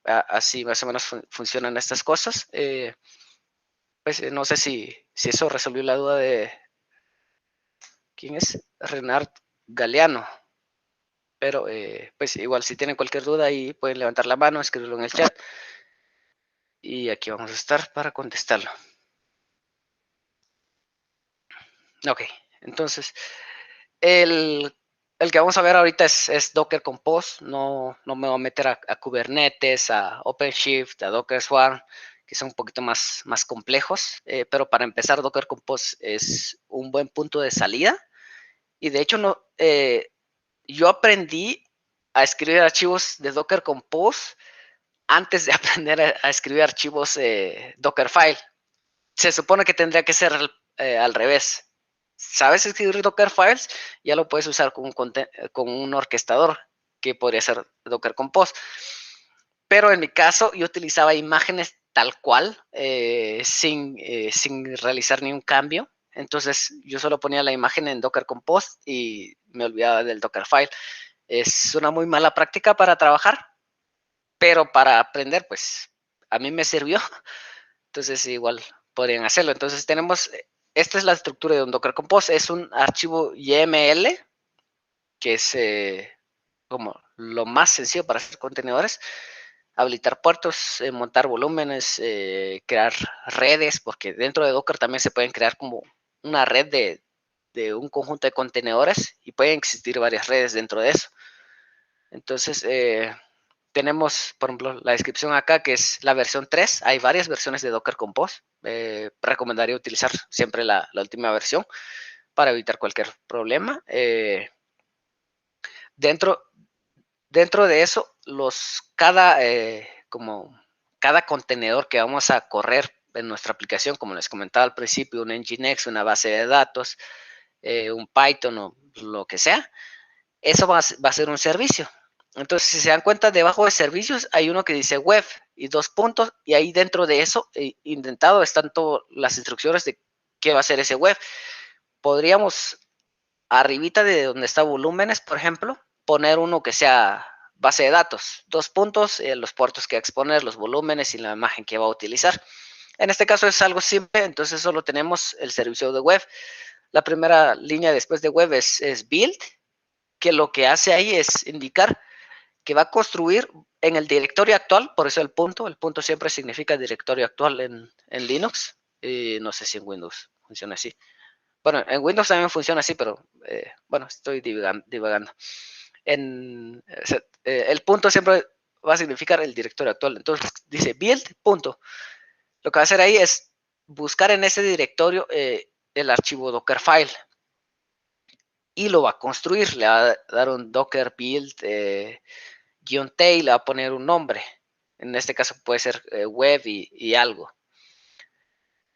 así más o menos funcionan estas cosas. Pues no sé si eso resolvió la duda de quién es Renard Galeano. Pero pues igual si tienen cualquier duda ahí pueden levantar la mano, escribirlo en el chat. Y aquí vamos a estar para contestarlo. Ok, entonces el que vamos a ver ahorita es Docker Compose. No me voy a meter a Kubernetes, a OpenShift, a Docker Swarm, que son un poquito más complejos. Pero para empezar, Docker Compose es un buen punto de salida. Y de hecho, yo aprendí a escribir archivos de Docker Compose antes de aprender a escribir archivos Dockerfile. Se supone que tendría que ser al revés. ¿Sabes escribir Dockerfiles? Ya lo puedes usar con un orquestador, que podría ser Docker Compose. Pero en mi caso, yo utilizaba imágenes tal cual, sin realizar ningún cambio. Entonces, yo solo ponía la imagen en Docker Compose y me olvidaba del Dockerfile. Es una muy mala práctica para trabajar, pero para aprender, pues, a mí me sirvió. Entonces, igual podrían hacerlo. Entonces, esta es la estructura de un Docker Compose. Es un archivo YML, que es como lo más sencillo para hacer contenedores. Habilitar puertos, montar volúmenes, crear redes, porque dentro de Docker también se pueden crear como una red de un conjunto de contenedores y pueden existir varias redes dentro de eso. Entonces, tenemos, por ejemplo, la descripción acá, que es la versión 3. Hay varias versiones de Docker Compose. Recomendaría utilizar siempre la última versión para evitar cualquier problema. Dentro de eso, cada contenedor que vamos a correr en nuestra aplicación, como les comentaba al principio, un Nginx, una base de datos, un Python o lo que sea, eso va a ser un servicio. Entonces, si se dan cuenta, debajo de servicios hay uno que dice web y 2 puntos, y ahí dentro de eso, indentado, están todas las instrucciones de qué va a ser ese web. Podríamos, arribita de donde está volúmenes, por ejemplo, poner uno que sea base de datos, 2 puntos, los puertos que va a exponer, los volúmenes y la imagen que va a utilizar. En este caso es algo simple, entonces solo tenemos el servicio de web. La primera línea después de web es build, que lo que hace ahí es indicar que va a construir en el directorio actual, por eso el punto siempre significa directorio actual en Linux, y no sé si en Windows funciona así. Bueno, en Windows también funciona así, pero bueno, estoy divagando. El punto siempre va a significar el directorio actual. Entonces dice build, punto. Lo que va a hacer ahí es buscar en ese directorio el archivo Dockerfile y lo va a construir. Le va a dar un Docker build -t y le va a poner un nombre. En este caso puede ser web y algo.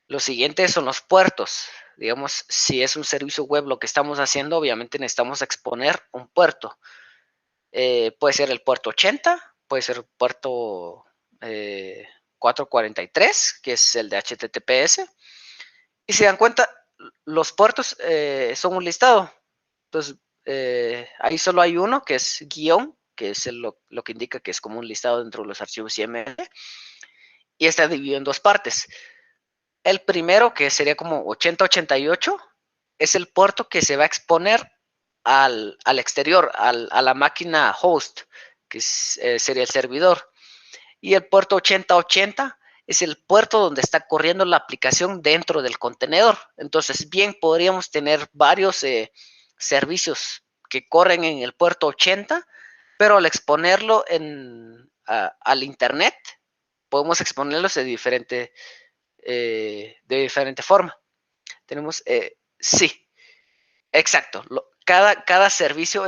Lo siguiente son los puertos. Digamos, si es un servicio web lo que estamos haciendo, obviamente necesitamos exponer un puerto. puede ser el puerto 80, puede ser el puerto 443, que es el de HTTPS. Y si dan cuenta, los puertos son un listado. Entonces, ahí solo hay uno, que es guión, que es lo que indica que es como un listado dentro de los archivos YML. Y está dividido en dos partes. El primero, que sería como 8088, es el puerto que se va a exponer al exterior, a la máquina host, que sería el servidor. Y el puerto 8080 es el puerto donde está corriendo la aplicación dentro del contenedor. Entonces, bien, podríamos tener varios servicios que corren en el puerto 80, pero al exponerlo al Internet, podemos exponerlos de diferente forma. Tenemos, sí, exacto. Cada servicio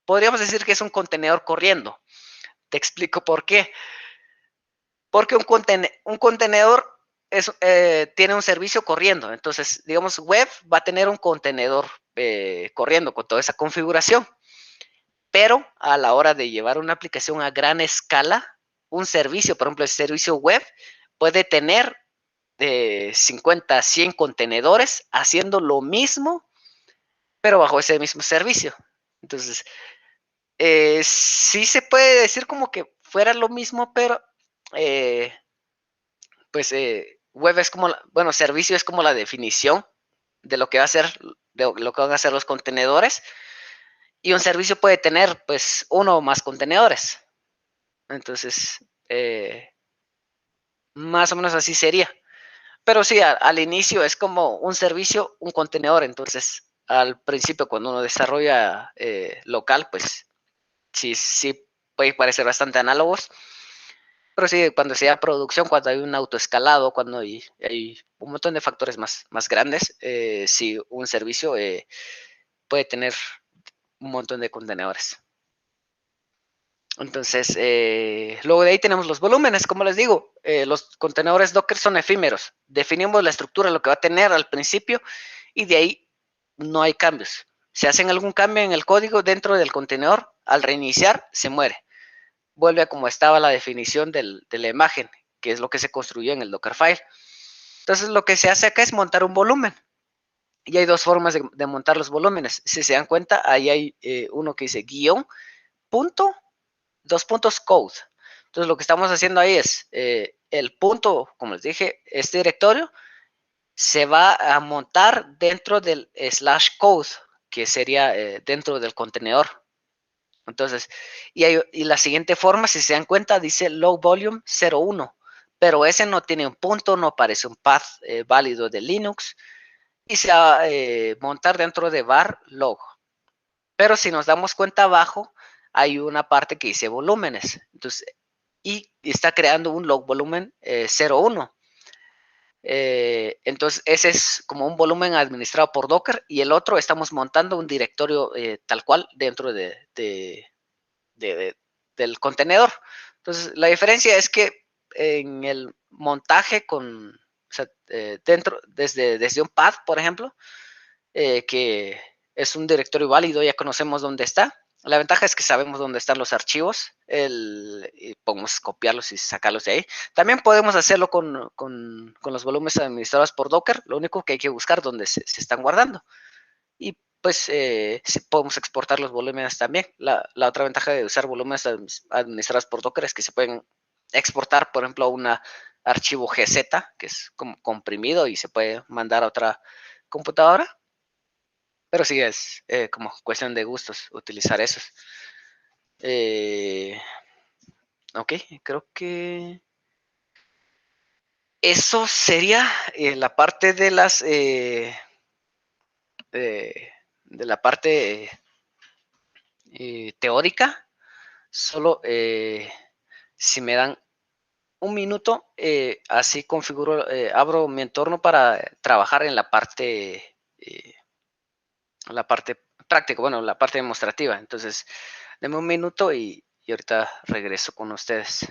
podríamos decir que es un contenedor corriendo. Te explico por qué. Porque un contenedor tiene un servicio corriendo. Entonces, digamos, web va a tener un contenedor corriendo con toda esa configuración. Pero a la hora de llevar una aplicación a gran escala, un servicio, por ejemplo, el servicio web, puede tener 50, 100 contenedores haciendo lo mismo, pero bajo ese mismo servicio. Entonces, sí se puede decir como que fuera lo mismo, pero pues web es como, bueno, servicio es como la definición de lo que va a ser, de lo que van a hacer los contenedores, y un servicio puede tener pues uno o más contenedores. Entonces, más o menos así sería. Pero sí, al inicio es como un servicio, un contenedor. Entonces, al principio, cuando uno desarrolla local, pues sí puede parecer bastante análogos. Pero sí, cuando sea producción, cuando hay un autoescalado, cuando hay un montón de factores más grandes, sí, un servicio puede tener un montón de contenedores. Entonces, luego de ahí tenemos los volúmenes, como les digo, los contenedores Docker son efímeros. Definimos la estructura, lo que va a tener al principio, y de ahí no hay cambios. Si hacen algún cambio en el código dentro del contenedor, al reiniciar, se muere. Vuelve a como estaba la definición de la imagen, que es lo que se construyó en el Dockerfile. Entonces, lo que se hace acá es montar un volumen. Y hay dos formas de montar los volúmenes. Si se dan cuenta, ahí hay uno que dice guión, punto, dos puntos code. Entonces lo que estamos haciendo ahí es el punto, como les dije, este directorio se va a montar dentro del /code, que sería dentro del contenedor. Entonces, y la siguiente forma, si se dan cuenta, dice low volume 01, pero ese no tiene un punto, no aparece un path válido de Linux, y se va a montar dentro de var log. Pero si nos damos cuenta abajo, hay una parte que dice volúmenes. Entonces, y está creando un log volumen 01. Entonces, ese es como un volumen administrado por Docker, y el otro estamos montando un directorio tal cual dentro del contenedor. Entonces, la diferencia es que en el montaje o sea, desde un path, por ejemplo, que es un directorio válido, ya conocemos dónde está. La ventaja es que sabemos dónde están los archivos, y podemos copiarlos y sacarlos de ahí. También podemos hacerlo con los volúmenes administrados por Docker, lo único que hay que buscar dónde se están guardando. Y pues podemos exportar los volúmenes también. La otra ventaja de usar volúmenes administrados por Docker es que se pueden exportar, por ejemplo, a un archivo GZ, que es como comprimido, y se puede mandar a otra computadora. Pero sí es como cuestión de gustos utilizar esos. Ok, creo que eso sería la parte de de la parte teórica. Solo si me dan un minuto, así configuro, abro mi entorno para trabajar en la parte práctica, bueno, la parte demostrativa. Entonces, denme un minuto y ahorita regreso con ustedes.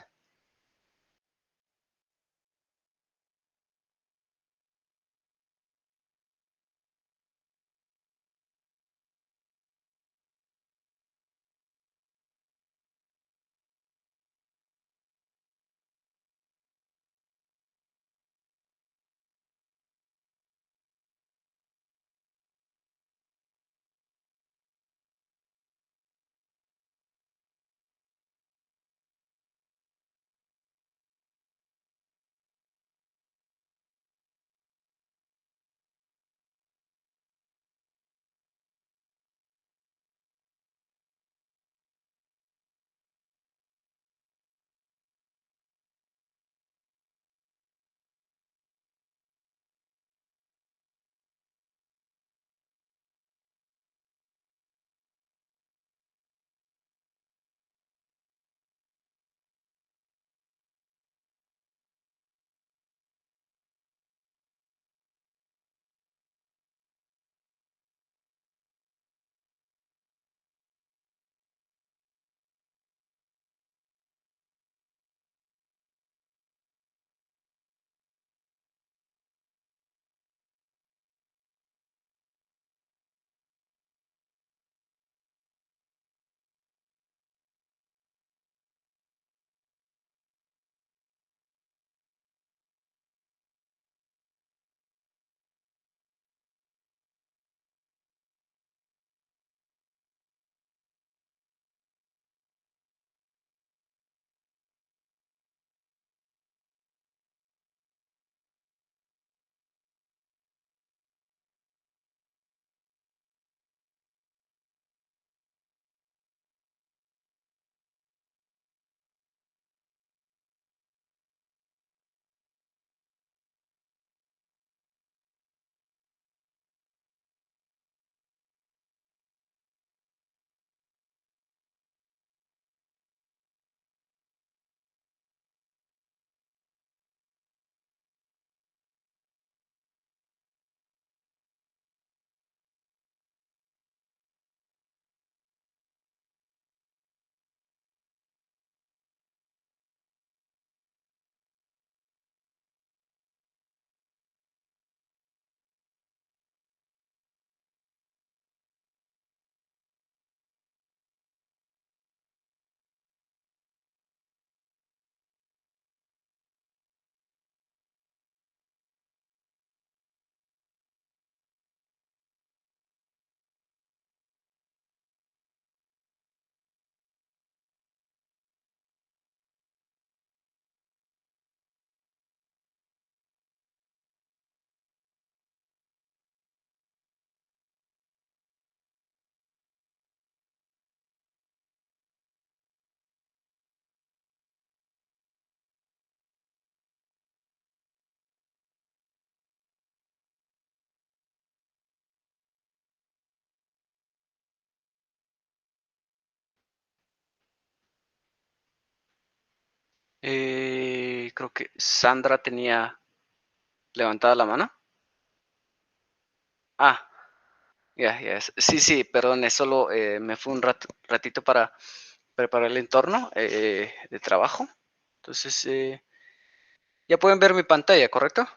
Creo que Sandra tenía levantada la mano. Ah, ya. Sí, perdón, solo me fue un ratito para preparar el entorno de trabajo. Entonces, ya pueden ver mi pantalla, ¿correcto?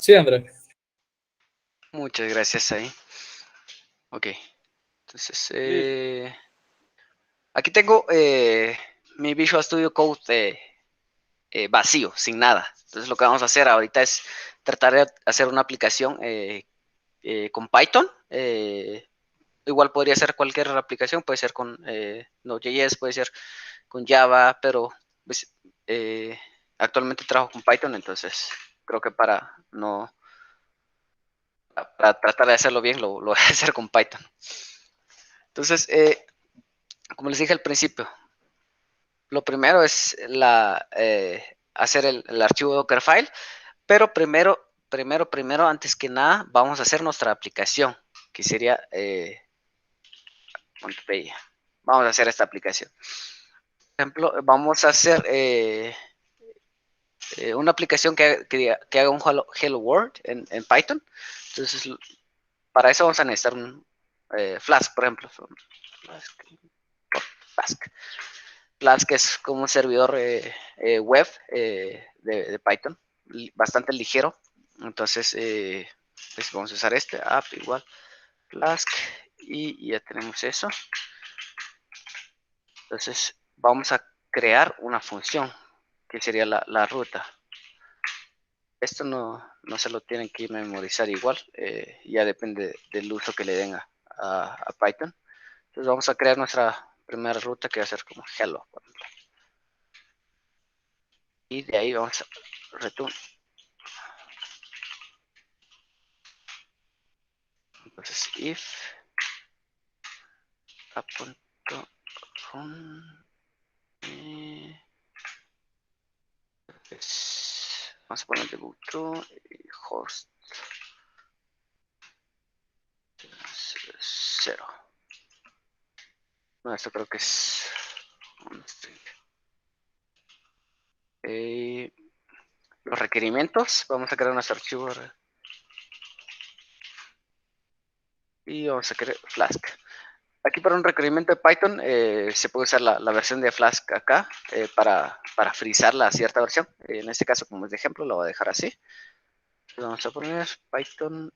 Sí, Andrés. Muchas gracias ahí. Ok, entonces, Listo. aquí tengo mi Visual Studio Code vacío, sin nada. Entonces lo que vamos a hacer ahorita es tratar de hacer una aplicación con Python. Igual podría ser cualquier aplicación, puede ser con Node.js, puede ser con Java, pero pues, actualmente trabajo con Python, entonces creo que para tratar de hacerlo bien lo voy a hacer con Python. Entonces, como les dije al principio, lo primero es hacer el archivo Dockerfile, pero primero, antes que nada, vamos a hacer nuestra aplicación, que sería vamos a hacer esta aplicación. Por ejemplo, vamos a hacer una aplicación que haga un Hello World en Python. Entonces, para eso vamos a necesitar un Flask, por ejemplo. Flask es como un servidor web de Python, bastante ligero. Entonces, pues vamos a usar este app igual, Flask, y ya tenemos eso. Entonces, vamos a crear una función, que sería la ruta. Esto no se lo tienen que memorizar igual, ya depende del uso que le den a Python. Entonces vamos a crear nuestra primera ruta, que va a ser como hello, por ejemplo. Y de ahí vamos a return. Entonces if app.run vamos a poner debug true y host 0. No, esto creo que es un string. Los requerimientos, vamos a crear nuestro archivo y vamos a crear Flask. Aquí para un requerimiento de Python se puede usar la versión de Flask acá para frizar la cierta versión. En este caso, como es de ejemplo, lo voy a dejar así. Entonces vamos a poner Python,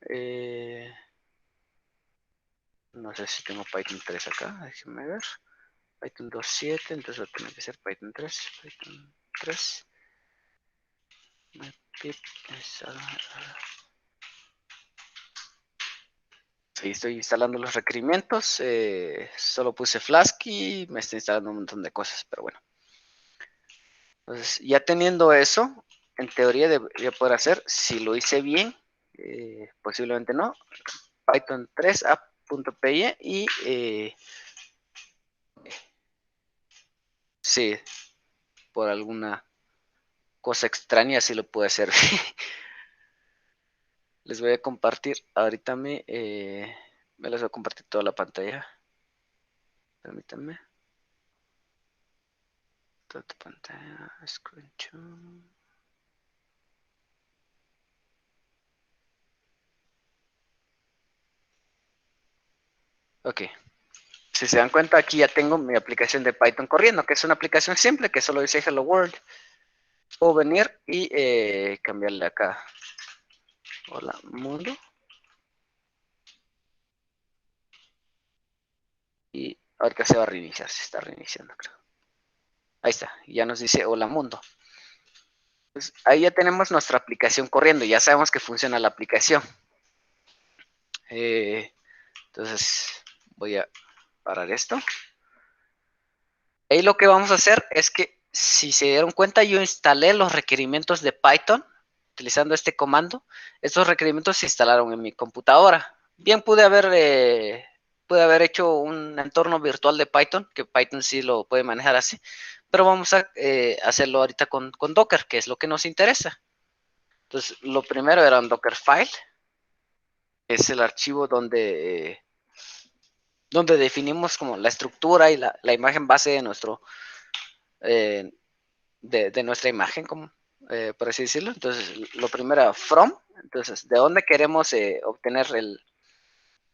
no sé si tengo Python 3 acá, déjenme ver. Python 2.7, entonces va a tener que ser Python 3. Python 3. Sí, estoy instalando los requerimientos. Solo puse Flask y me está instalando un montón de cosas, pero bueno. Entonces, ya teniendo eso, en teoría debería poder hacer, si lo hice bien, posiblemente no, Python 3 app.py y sí, por alguna cosa extraña sí lo puede hacer. Les voy a compartir, ahorita me les voy a compartir toda la pantalla. Permítanme. Toda tu pantalla, screenshot. Ok. Si se dan cuenta, aquí ya tengo mi aplicación de Python corriendo, que es una aplicación simple que solo dice Hello World. Puedo venir y cambiarle acá. Hola, mundo. Y ahorita se va a reiniciar, se está reiniciando, creo. Ahí está, ya nos dice hola mundo. Pues ahí ya tenemos nuestra aplicación corriendo, ya sabemos que funciona la aplicación. Entonces voy a parar esto. Ahí lo que vamos a hacer es que, si se dieron cuenta, yo instalé los requerimientos de Python utilizando este comando. Estos requerimientos se instalaron en mi computadora. Bien, pude haber hecho un entorno virtual de Python, que Python sí lo puede manejar así, pero vamos a hacerlo ahorita con Docker, que es lo que nos interesa. Entonces, lo primero era un Dockerfile, es el archivo donde donde definimos como la estructura y la imagen base de nuestro de nuestra imagen, como por así decirlo. Entonces, lo primero, from. Entonces, ¿de dónde queremos obtener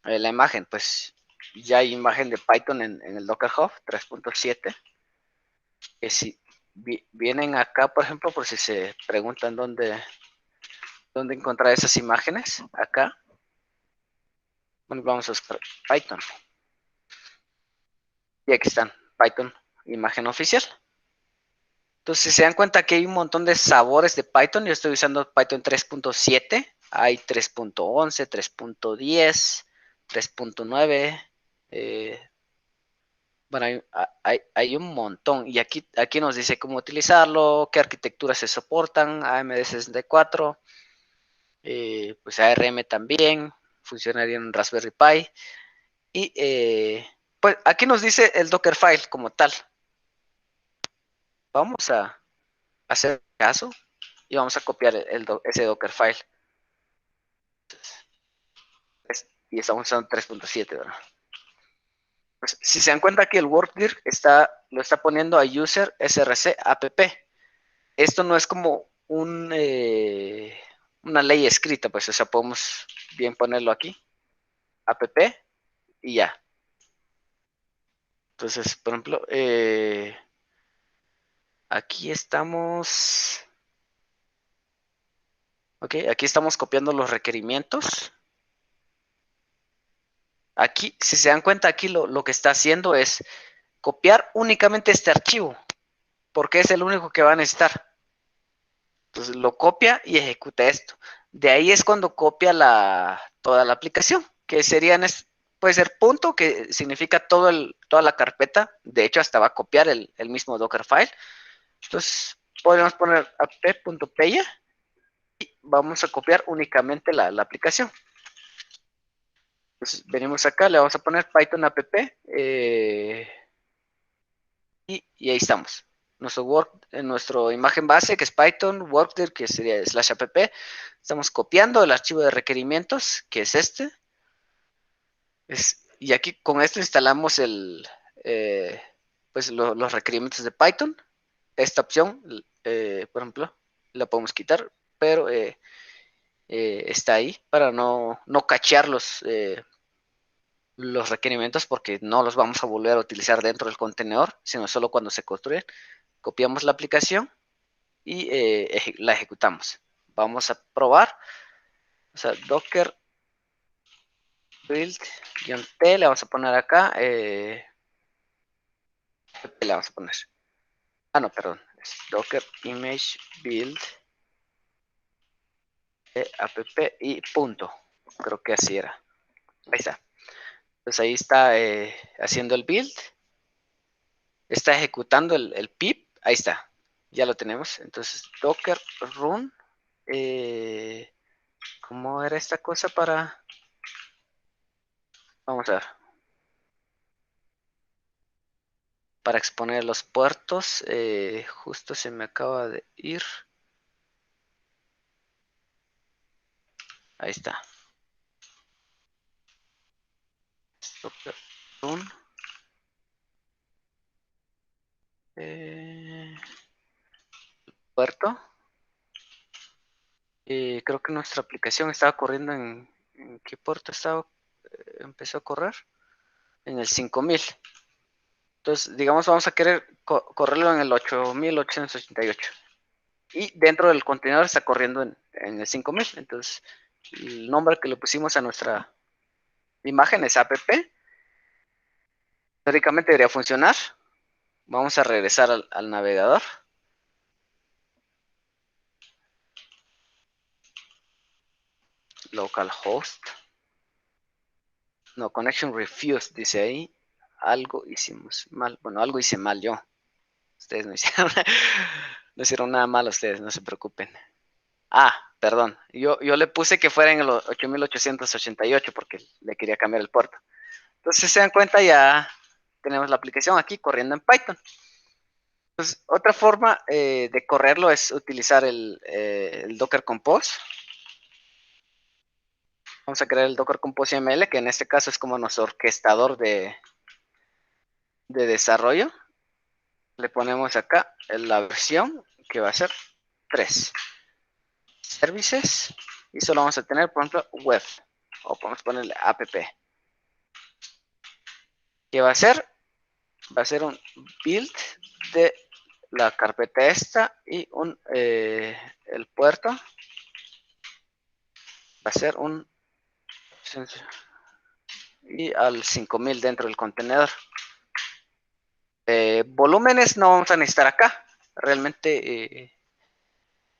la imagen? Pues ya hay imagen de Python en el Docker Hub 3.7. Que si vienen acá, por ejemplo, por si se preguntan dónde encontrar esas imágenes, acá. Bueno, vamos a buscar Python. Y aquí están, Python, imagen oficial. Entonces, si se dan cuenta que hay un montón de sabores de Python, yo estoy usando Python 3.7, hay 3.11, 3.10, 3.9, bueno, hay un montón. Y aquí nos dice cómo utilizarlo, qué arquitecturas se soportan, AMD 64, pues ARM también, funcionaría en Raspberry Pi. Y pues aquí nos dice el Dockerfile como tal. Vamos a hacer caso y vamos a copiar ese Dockerfile. Y estamos usando 3.7, ¿verdad? Pues, si se dan cuenta que el workdir lo está poniendo a user src app. Esto no es como una ley escrita, pues, o sea, podemos bien ponerlo aquí, app, y ya. Entonces, por ejemplo, aquí estamos... Ok, aquí estamos copiando los requerimientos. Aquí, si se dan cuenta, aquí lo que está haciendo es copiar únicamente este archivo, porque es el único que va a necesitar. Entonces lo copia y ejecuta esto. De ahí es cuando copia toda la aplicación, que puede ser punto, que significa toda la carpeta. De hecho, hasta va a copiar el mismo Dockerfile. Entonces, podemos poner app.py y vamos a copiar únicamente la aplicación. Entonces, venimos acá, le vamos a poner Python app y ahí estamos. Nuestra imagen base, que es Python, workdir, que sería /app. Estamos copiando el archivo de requerimientos, que es este. Y aquí con esto instalamos pues los requerimientos de Python. Esta opción, por ejemplo, la podemos quitar, pero está ahí para no cachear los requerimientos, porque no los vamos a volver a utilizar dentro del contenedor, sino solo cuando se construyen. Copiamos la aplicación y la ejecutamos. Vamos a probar. O sea, docker build-t le vamos a poner acá. Le vamos a poner. No, perdón. Es docker image build app y punto. Creo que así era. Ahí está. Entonces ahí está haciendo el build. Está ejecutando el pip. Ahí está. Ya lo tenemos. Entonces, docker run. ¿Cómo era esta cosa para...? Vamos a ver. Para exponer los puertos, justo se me acaba de ir. Ahí está. Docker run. Puerto. Creo que nuestra aplicación estaba corriendo ¿en qué puerto empezó a correr? En el 5000. Entonces, digamos, vamos a querer correrlo en el 8888. Y dentro del contenedor está corriendo en el 5000. Entonces, el nombre que le pusimos a nuestra imagen es app. Teóricamente debería funcionar. Vamos a regresar al navegador. Localhost. No, connection refused, dice ahí. Algo hicimos mal. Bueno, algo hice mal yo. Ustedes no hicieron nada mal ustedes, no se preocupen. Perdón. Yo le puse que fuera en el 8888 porque le quería cambiar el puerto. Entonces, si se dan cuenta, ya tenemos la aplicación aquí corriendo en Python. Entonces, otra forma de correrlo es utilizar el Docker Compose. Vamos a crear el Docker Compose YML, que en este caso es como nuestro orquestador de desarrollo. Le ponemos acá la versión que va a ser 3. Services. Y solo vamos a tener, por ejemplo, web. O podemos ponerle app. ¿Qué va a hacer? Va a ser un build de la carpeta esta y el puerto va a ser un y al 5000 dentro del contenedor. Volúmenes no vamos a necesitar acá. Realmente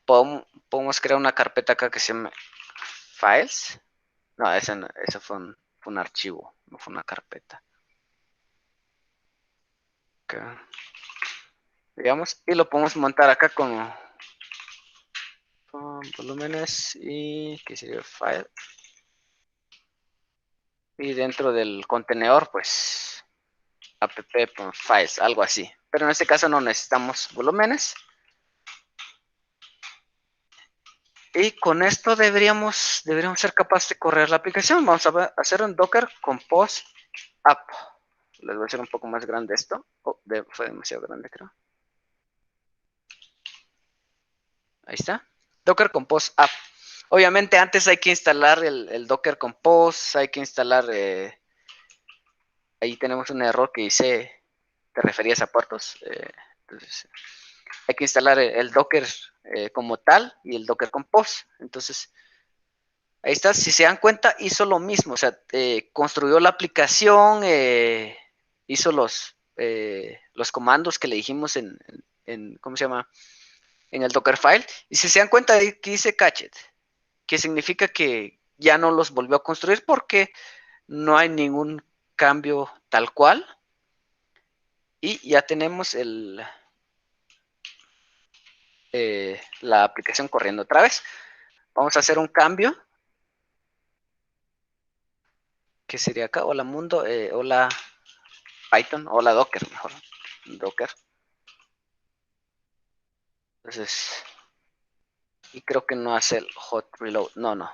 podemos crear una carpeta acá que se llama files. No, ese fue un archivo, no fue una carpeta. Okay. Digamos, y lo podemos montar acá con volúmenes y que sería file. Y dentro del contenedor, pues app.files, algo así. Pero en este caso no necesitamos volúmenes. Y con esto deberíamos ser capaces de correr la aplicación. Vamos a hacer un Docker Compose App. Les voy a hacer un poco más grande esto. Fue demasiado grande, creo. Ahí está. Docker Compose App. Obviamente antes hay que instalar el Docker Compose. Hay que instalar... ahí tenemos un error que dice... Te referías a puertos. Entonces... hay que instalar el Docker como tal y el Docker Compose. Entonces, ahí está. Si se dan cuenta, hizo lo mismo. O sea, construyó la aplicación, hizo los comandos que le dijimos en ¿cómo se llama? En el Dockerfile. Y si se dan cuenta, aquí dice cached, que significa que ya no los volvió a construir porque no hay ningún cambio tal cual. Y ya tenemos la aplicación corriendo otra vez. Vamos a hacer un cambio. ¿Qué sería acá? Hola mundo, hola Python, hola Docker, mejor. Docker. Entonces, y creo que no hace el hot reload. No.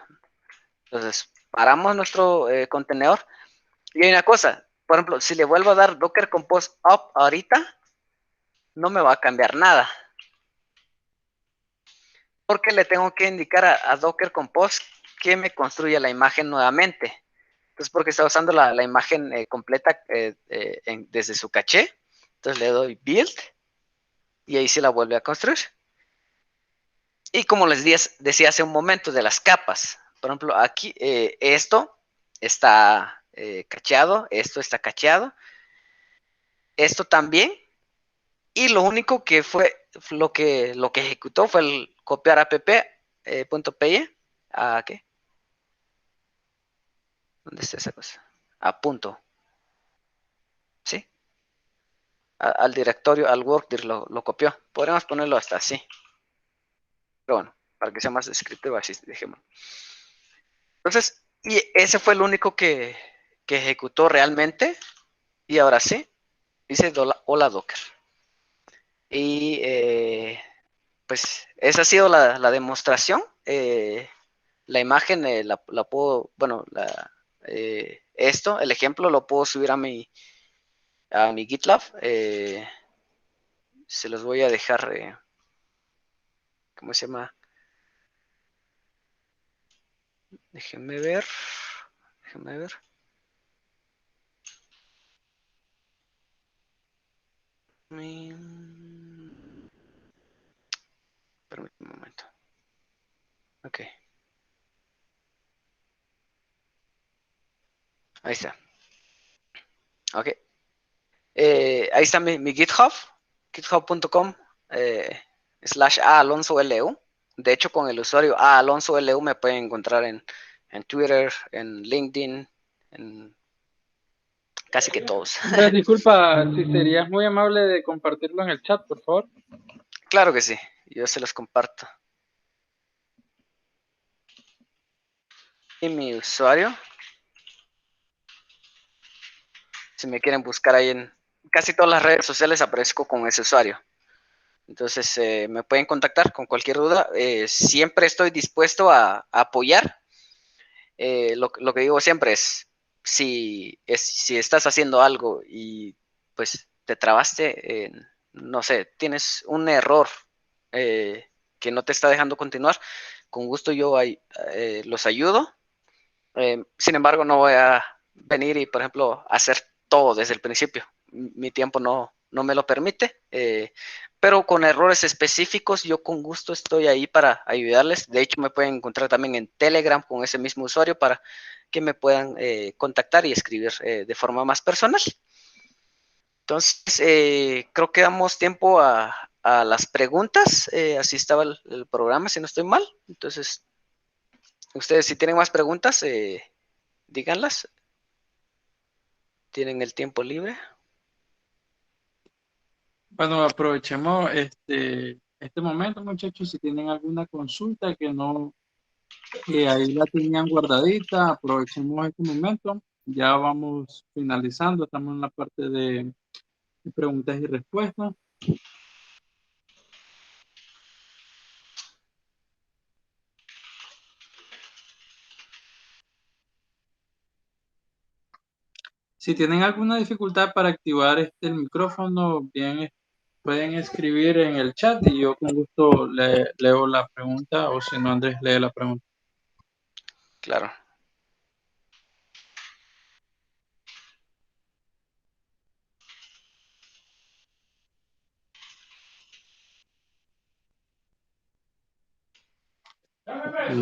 Entonces, paramos nuestro contenedor. Y hay una cosa, por ejemplo, si le vuelvo a dar Docker Compose Up ahorita, no me va a cambiar nada. Porque le tengo que indicar a Docker Compose que me construya la imagen nuevamente. Entonces, porque está usando la imagen completa desde su caché. Entonces le doy build y ahí se la vuelve a construir. Y como les decía hace un momento de las capas, por ejemplo, aquí esto está cacheado, esto está cacheado, esto también, y lo único que fue lo que ejecutó fue el copiar app.py a ¿qué? ¿Dónde está esa cosa? A punto, ¿sí? Al directorio, al workdir lo copió. Podríamos ponerlo hasta así. Pero bueno, para que sea más descriptivo, así dejemos. Entonces, y ese fue el único que ejecutó realmente. Y ahora sí, dice hola Docker. Y pues esa ha sido la demostración. La imagen la puedo, bueno, el ejemplo lo puedo subir a mi GitLab. Se los voy a dejar, ¿cómo se llama? Déjenme ver. Permítame un momento. Ok. Ahí está. Ok. Ahí está mi GitHub. github.com /alonsolu. De hecho, con el usuario @alonsolu me pueden encontrar en Twitter, en LinkedIn, en casi que todos. Andrés, disculpa, si serías muy amable de compartirlo en el chat, por favor. Claro que sí, yo se los comparto. Y mi usuario, si me quieren buscar ahí en casi todas las redes sociales, aparezco con ese usuario. Entonces, me pueden contactar con cualquier duda. Siempre estoy dispuesto a apoyar. lo que digo siempre es, si estás haciendo algo y pues te trabaste, no sé, tienes un error que no te está dejando continuar, con gusto yo los ayudo. Sin embargo, no voy a venir y, por ejemplo, hacer todo desde el principio. Mi tiempo no me lo permite, pero con errores específicos yo con gusto estoy ahí para ayudarles. De hecho, me pueden encontrar también en Telegram con ese mismo usuario para que me puedan contactar y escribir de forma más personal. Entonces, creo que damos tiempo a las preguntas. Así estaba el programa, si no estoy mal. Entonces, ustedes si tienen más preguntas, díganlas. Tienen el tiempo libre. Bueno, aprovechemos este momento, muchachos, si tienen alguna consulta que ahí la tenían guardadita, aprovechemos este momento. Ya vamos finalizando, estamos en la parte de preguntas y respuestas. Si tienen alguna dificultad para activar el micrófono, bien pueden escribir en el chat y yo con gusto leo la pregunta, o si no, Andrés lee la pregunta. Claro.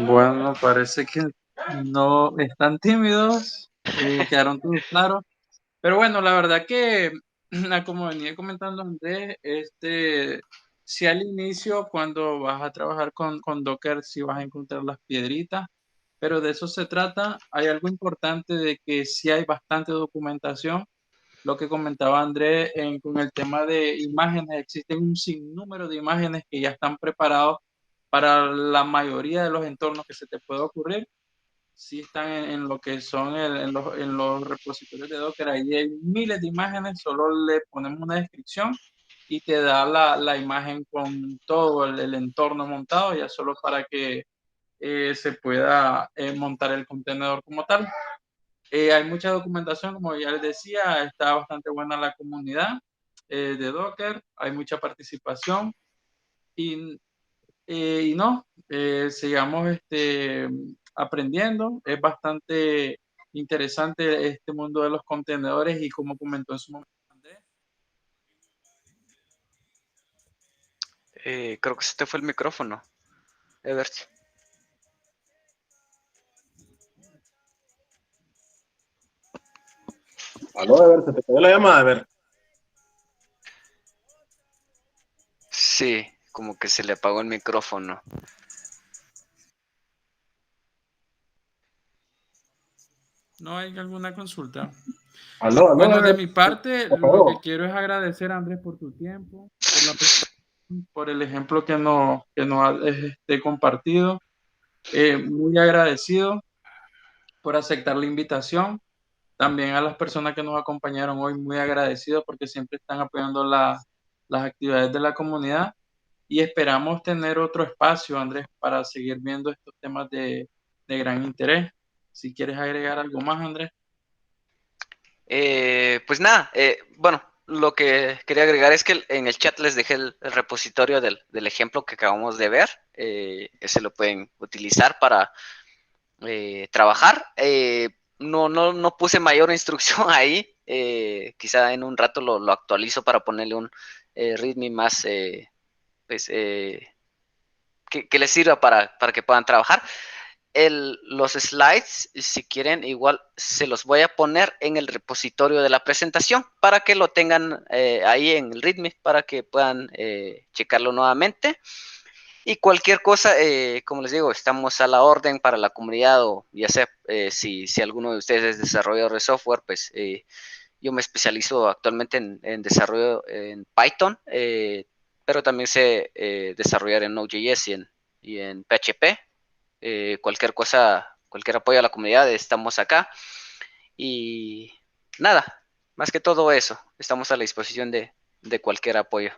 Bueno, parece que no están tímidos, quedaron todos claros. Pero bueno, la verdad que, como venía comentando Andrés, si al inicio, cuando vas a trabajar con Docker, si vas a encontrar las piedritas, pero de eso se trata. Hay algo importante de que sí hay bastante documentación. Lo que comentaba Andrés con el tema de imágenes, existen un sinnúmero de imágenes que ya están preparados para la mayoría de los entornos que se te puede ocurrir. Sí están en lo que son en los repositorios de Docker. Ahí hay miles de imágenes, solo le ponemos una descripción y te da la imagen con todo el entorno montado, ya solo para que se pueda montar el contenedor como tal. Hay mucha documentación, como ya les decía, está bastante buena la comunidad de Docker, hay mucha participación y, sigamos aprendiendo. Es bastante interesante este mundo de los contenedores y como comentó en su momento Andrés. Creo que se te fue el micrófono, Ebert. Aló, a ver, se te cayó la llamada, a ver. Sí, como que se le apagó el micrófono. ¿No hay alguna consulta? Aló, aló, Bueno, a de ver, mi parte, por lo que favor. quiero es agradecer a Andrés por tu tiempo, por el ejemplo que nos has compartido. Muy agradecido por aceptar la invitación. También a las personas que nos acompañaron hoy, muy agradecido porque siempre están apoyando las actividades de la comunidad y esperamos tener otro espacio, Andrés, para seguir viendo estos temas de gran interés. Si quieres agregar algo más, Andrés. Pues nada, bueno, lo que quería agregar es que en el chat les dejé el repositorio del ejemplo que acabamos de ver. Ese lo pueden utilizar para trabajar. No puse mayor instrucción ahí. Quizá en un rato lo actualizo para ponerle un README más, pues, que les sirva para que puedan trabajar. Los slides, si quieren, igual se los voy a poner en el repositorio de la presentación para que lo tengan ahí en el README, para que puedan checarlo nuevamente. Y cualquier cosa, como les digo, estamos a la orden para la comunidad, o ya sea si alguno de ustedes es desarrollador de software, pues yo me especializo actualmente en desarrollo en Python, pero también sé desarrollar en Node.js y en PHP. Cualquier cosa, cualquier apoyo a la comunidad, estamos acá. Y nada, más que todo eso, estamos a la disposición de cualquier apoyo.